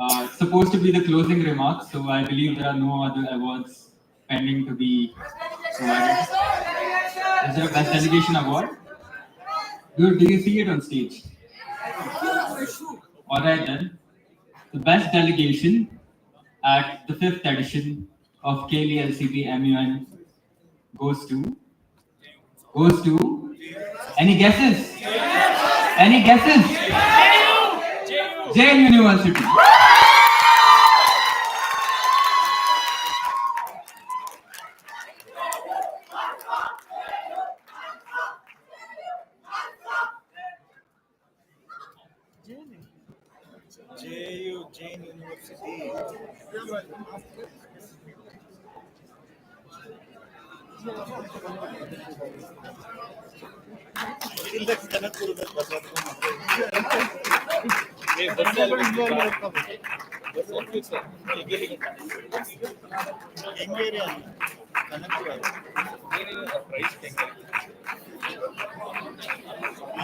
Speaker 3: It's supposed to be the closing remarks, so I believe there are no other awards pending to be provided. Is there a Best Delegation Award? Do you see it on stage? Alright then. The Best Delegation at the 5th edition of KLCB MUN goes to any guesses? Any guesses? JN University.
Speaker 7: Jain University.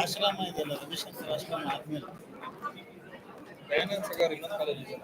Speaker 7: ಆಶ್ರಮ ಇದೆಲ್ಲ ರವಿಶಂಕರ್ ಆಶ್ರಮ ಆದ್ಮೇಲೆ Dayananda sir ಇನ್ನೊಂದು college ಇದೆ.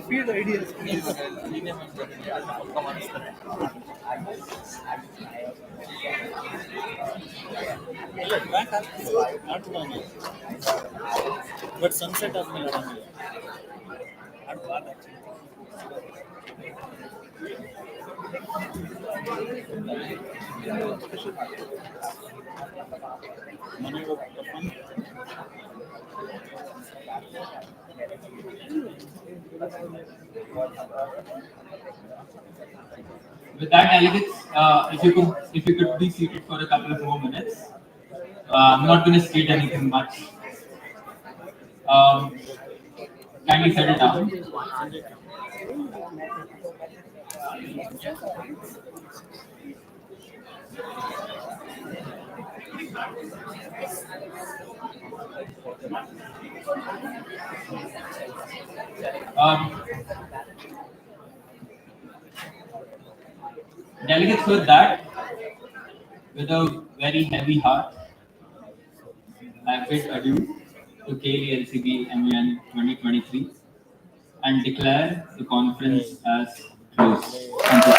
Speaker 7: Field ideas but sunset ಆದ್ಮೇಲೆ ಆಡಂಗಿಲ್ಲ. ಮನೆಗೆ ಹೋಗ್ಬೇಕಪ್ಪ.
Speaker 1: With that, delegates, if you could be seated for a couple of more minutes. I'm not going to state anything much. Kindly settle down. Delegates, with that, with a very heavy heart, I bid adieu to KLCB MUN 2023 and declare the conference as closed. Thank you.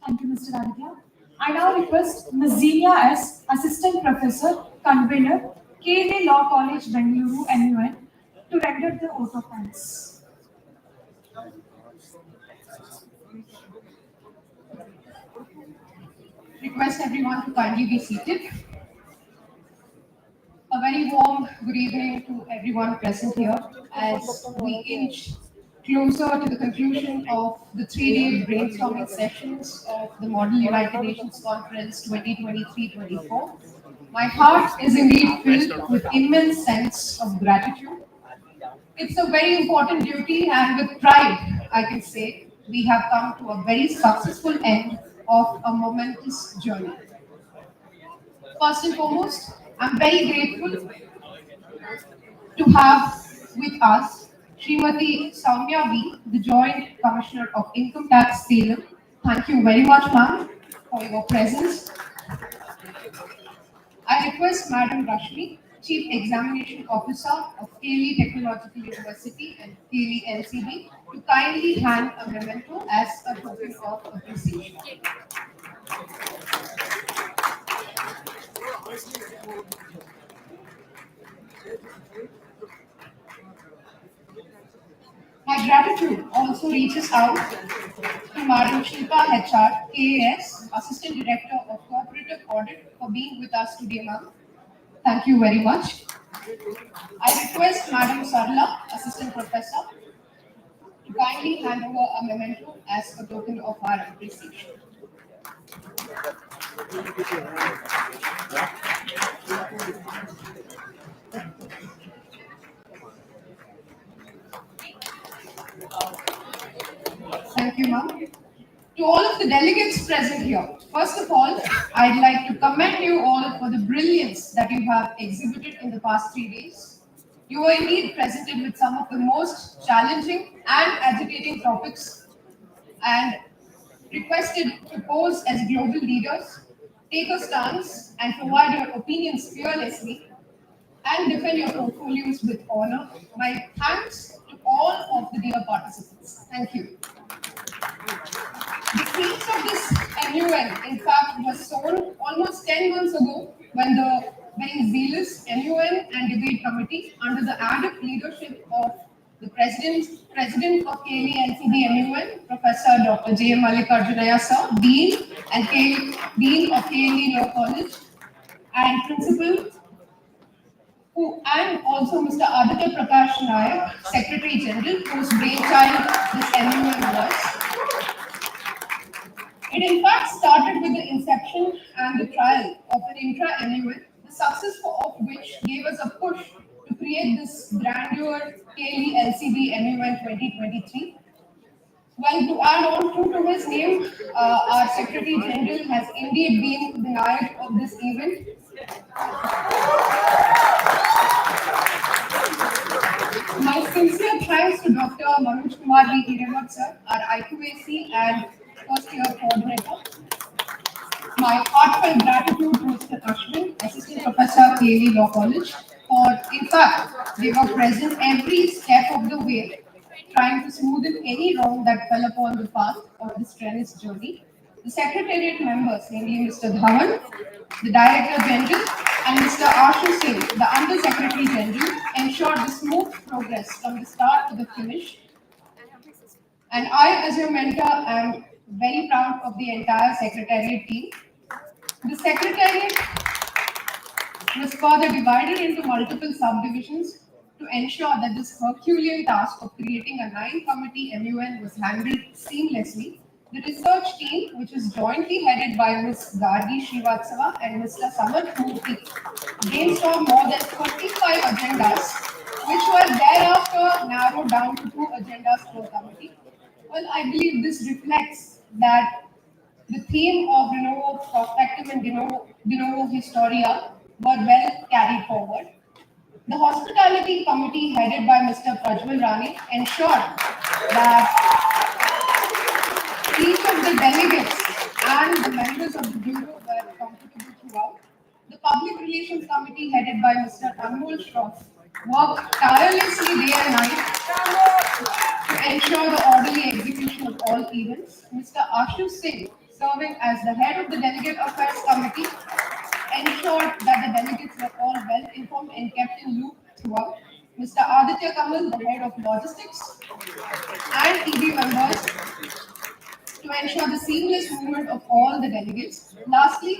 Speaker 13: Thank you, Mr. Aditya. I now request Ms. Zelia S., Assistant Professor, Convener, KLA Law College, Bengaluru, MUN, to render the oath of thanks.
Speaker 10: Request everyone to kindly be seated. A very warm good evening to everyone present here as we inch closer to the conclusion of the 3-day brainstorming sessions of the Model United Nations Conference 2023-24. My heart is indeed filled with immense sense of gratitude. It's a very important duty, and with pride, I can say we have come to a very successful end of a momentous journey. First and foremost, I'm very grateful to have with us Srimati Soumya V., the Joint Commissioner of Income Tax, Salem. Thank you very much, ma'am, for your presence. I request Madam Rashmi, Chief Examination Officer of KLE Technological University and KLE LCB, to kindly hand a memento as a token of appreciation. My gratitude also reaches out to Madam Shilpa HR, KAS, Assistant Director of Cooperative Audit, for being with us today, ma'am. Thank you very much. I request Madam Sarla, Assistant Professor, to kindly hand over a memento as a token of our appreciation. Thank you, ma'am. To all of the delegates present here, first of all, I'd like to commend you all for the brilliance that you have exhibited in the past 3 days. You were indeed presented with some of the most challenging and agitating topics and requested to pose as global leaders, take a stance and provide your opinions fearlessly and defend your portfolios with honor. My thanks to all of the dear participants. Thank you. MUN, in fact, was sown almost 10 months ago when the very zealous MUN and debate committee, under the added leadership of the president of KLE LCB MUN, Professor Dr. J. Mallikarjunaya Sir, Dean of KLE Law College, and Principal, and also Mr. Aditya Prakash Nayak, Secretary General, whose brainchild this MUN was. It in fact started with the inception and the trial of an intra-MUN, the success of which gave us a push to create this grandeur KLE LCB MUN 2023. Well, to add on true to his name, our Secretary General has indeed been the nayak of this event. My sincere thanks to Dr. Manoj Kumar V. Hiremat sir, our I2AC and first year coordinator. My heartfelt gratitude to Mr. Ashwin, Assistant Professor, KLE Law College, for in fact they were present every step of the way, trying to smoothen any wrong that fell upon the path of this strenuous journey. The Secretariat members, namely Mr. Dhawan, the Director General, and Mr. Ashish Singh, the Under Secretary General, ensured the smooth progress from the start to the finish. And I, as your mentor, am very proud of the entire Secretariat team. The Secretariat was further divided into multiple subdivisions to ensure that this Herculean task of creating a 9-committee MUN was handled seamlessly. The research team, which is jointly headed by Ms. Gargi Srivatsava and Mr. Samarth Murthy, brainstormed more than 25 agendas, which were thereafter narrowed down to 2 agendas per committee. Well, I believe this reflects that the theme of de novo prospectum and de novo historia were well carried forward. The hospitality committee, headed by Mr. Prajwal Rani, ensured that each of the delegates and the members of the bureau were comfortable throughout. The public relations committee, headed by Mr. Anmol Shroff, worked tirelessly day and night to ensure the orderly execution of all events. Mr. Ashish Singh, serving as the head of the Delegate Affairs Committee, ensured that the delegates were all well informed and kept in loop throughout. Mr. Aditya Kamal, the head of logistics, and EB members to ensure the seamless movement of all the delegates. Lastly,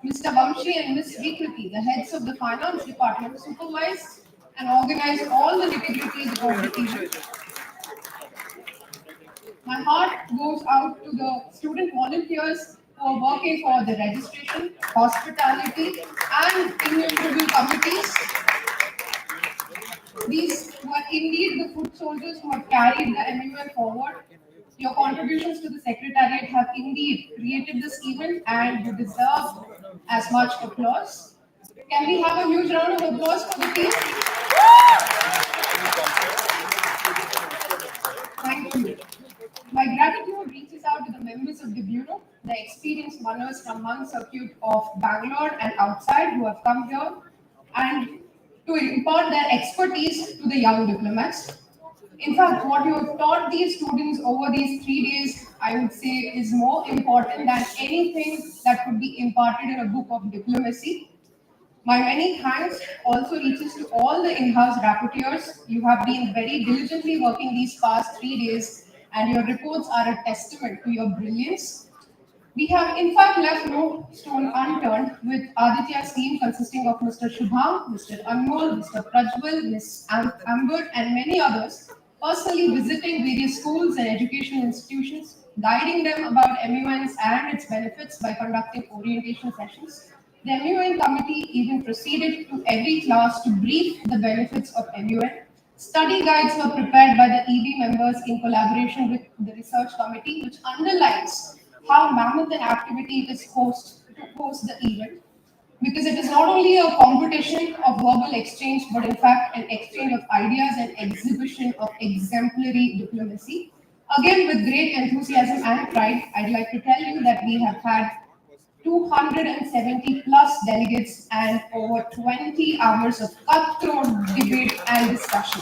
Speaker 10: Mr. Vamshi and Ms. Vikriti, the heads of the finance department, supervised and organized all the nitty-gritties of the event. My heart goes out to the student volunteers who are working for the registration, hospitality, and innumerable committees. These were indeed the foot soldiers who have carried the MUN forward. Your contributions to the Secretariat have indeed created this event, and you deserve as much applause. Can we have a huge round of applause for the team? Thank you. My gratitude reaches out to the members of the Bureau, the experienced runners from one circuit of Bangalore and outside who have come here, and to impart their expertise to the young diplomats. In fact, what you have taught these students over these 3 days, I would say, is more important than anything that could be imparted in a book of diplomacy. My many thanks also reaches to all the in-house rapporteurs. You have been very diligently working these past 3 days, and your reports are a testament to your brilliance. We have in fact left no stone unturned, with Aditya's team consisting of Mr. Shubham, Mr. Anmol, Mr. Prajwal, Ms. Amber, and many others, personally visiting various schools and educational institutions, guiding them about MUNs and its benefits by conducting orientation sessions. The MUN committee even proceeded to every class to brief the benefits of MUN. Study guides were prepared by the EB members in collaboration with the research committee, which underlines how mammoth an activity it is to host the event, because it is not only a competition of verbal exchange, but in fact an exchange of ideas and exhibition of exemplary diplomacy. Again, with great enthusiasm and pride, I'd like to tell you that we have had 270 plus delegates and over 20 hours of cutthroat debate and discussion.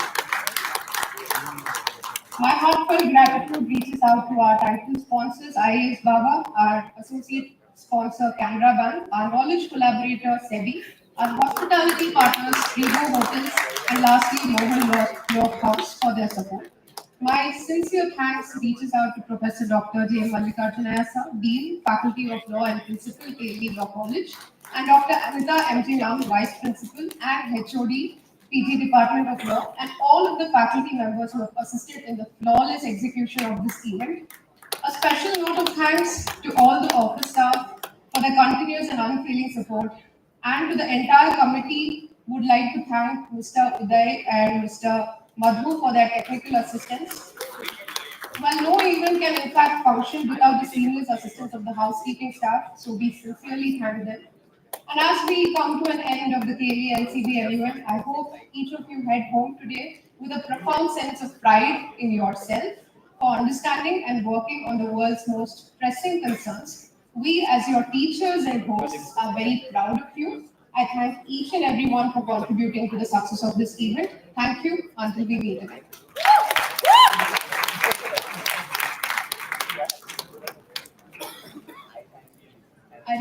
Speaker 10: My heartfelt gratitude reaches out to our title sponsors, IAS Baba, our associate sponsor, Canara Bank, our knowledge collaborator, SEBI, our hospitality partners, Revo Hotels, and lastly, Mohan Law House for their support. My sincere thanks reaches out to Professor Dr. J. Mallikarjunaya Sir, Dean, Faculty of Law and Principal, KLE Law College, and Dr. Amita M.J. Young, Vice Principal and HOD, PG Department of Law, and all of the faculty members who have assisted in the flawless execution of this event. A special note of thanks to all the office staff for their continuous and unfailing support, and to the entire committee, would like to thank Mr. Uday and Mr. Madhu for their technical assistance. While no event can in fact function without the seamless assistance of the housekeeping staff, so we sincerely thank them. And as we come to an end of the KVLCB event, I hope each of you head home today with a profound sense of pride in yourself for understanding and working on the world's most pressing concerns. We, as your teachers and hosts, are very proud of you. I thank each and everyone for contributing to the success of this event. Thank you until we meet again. I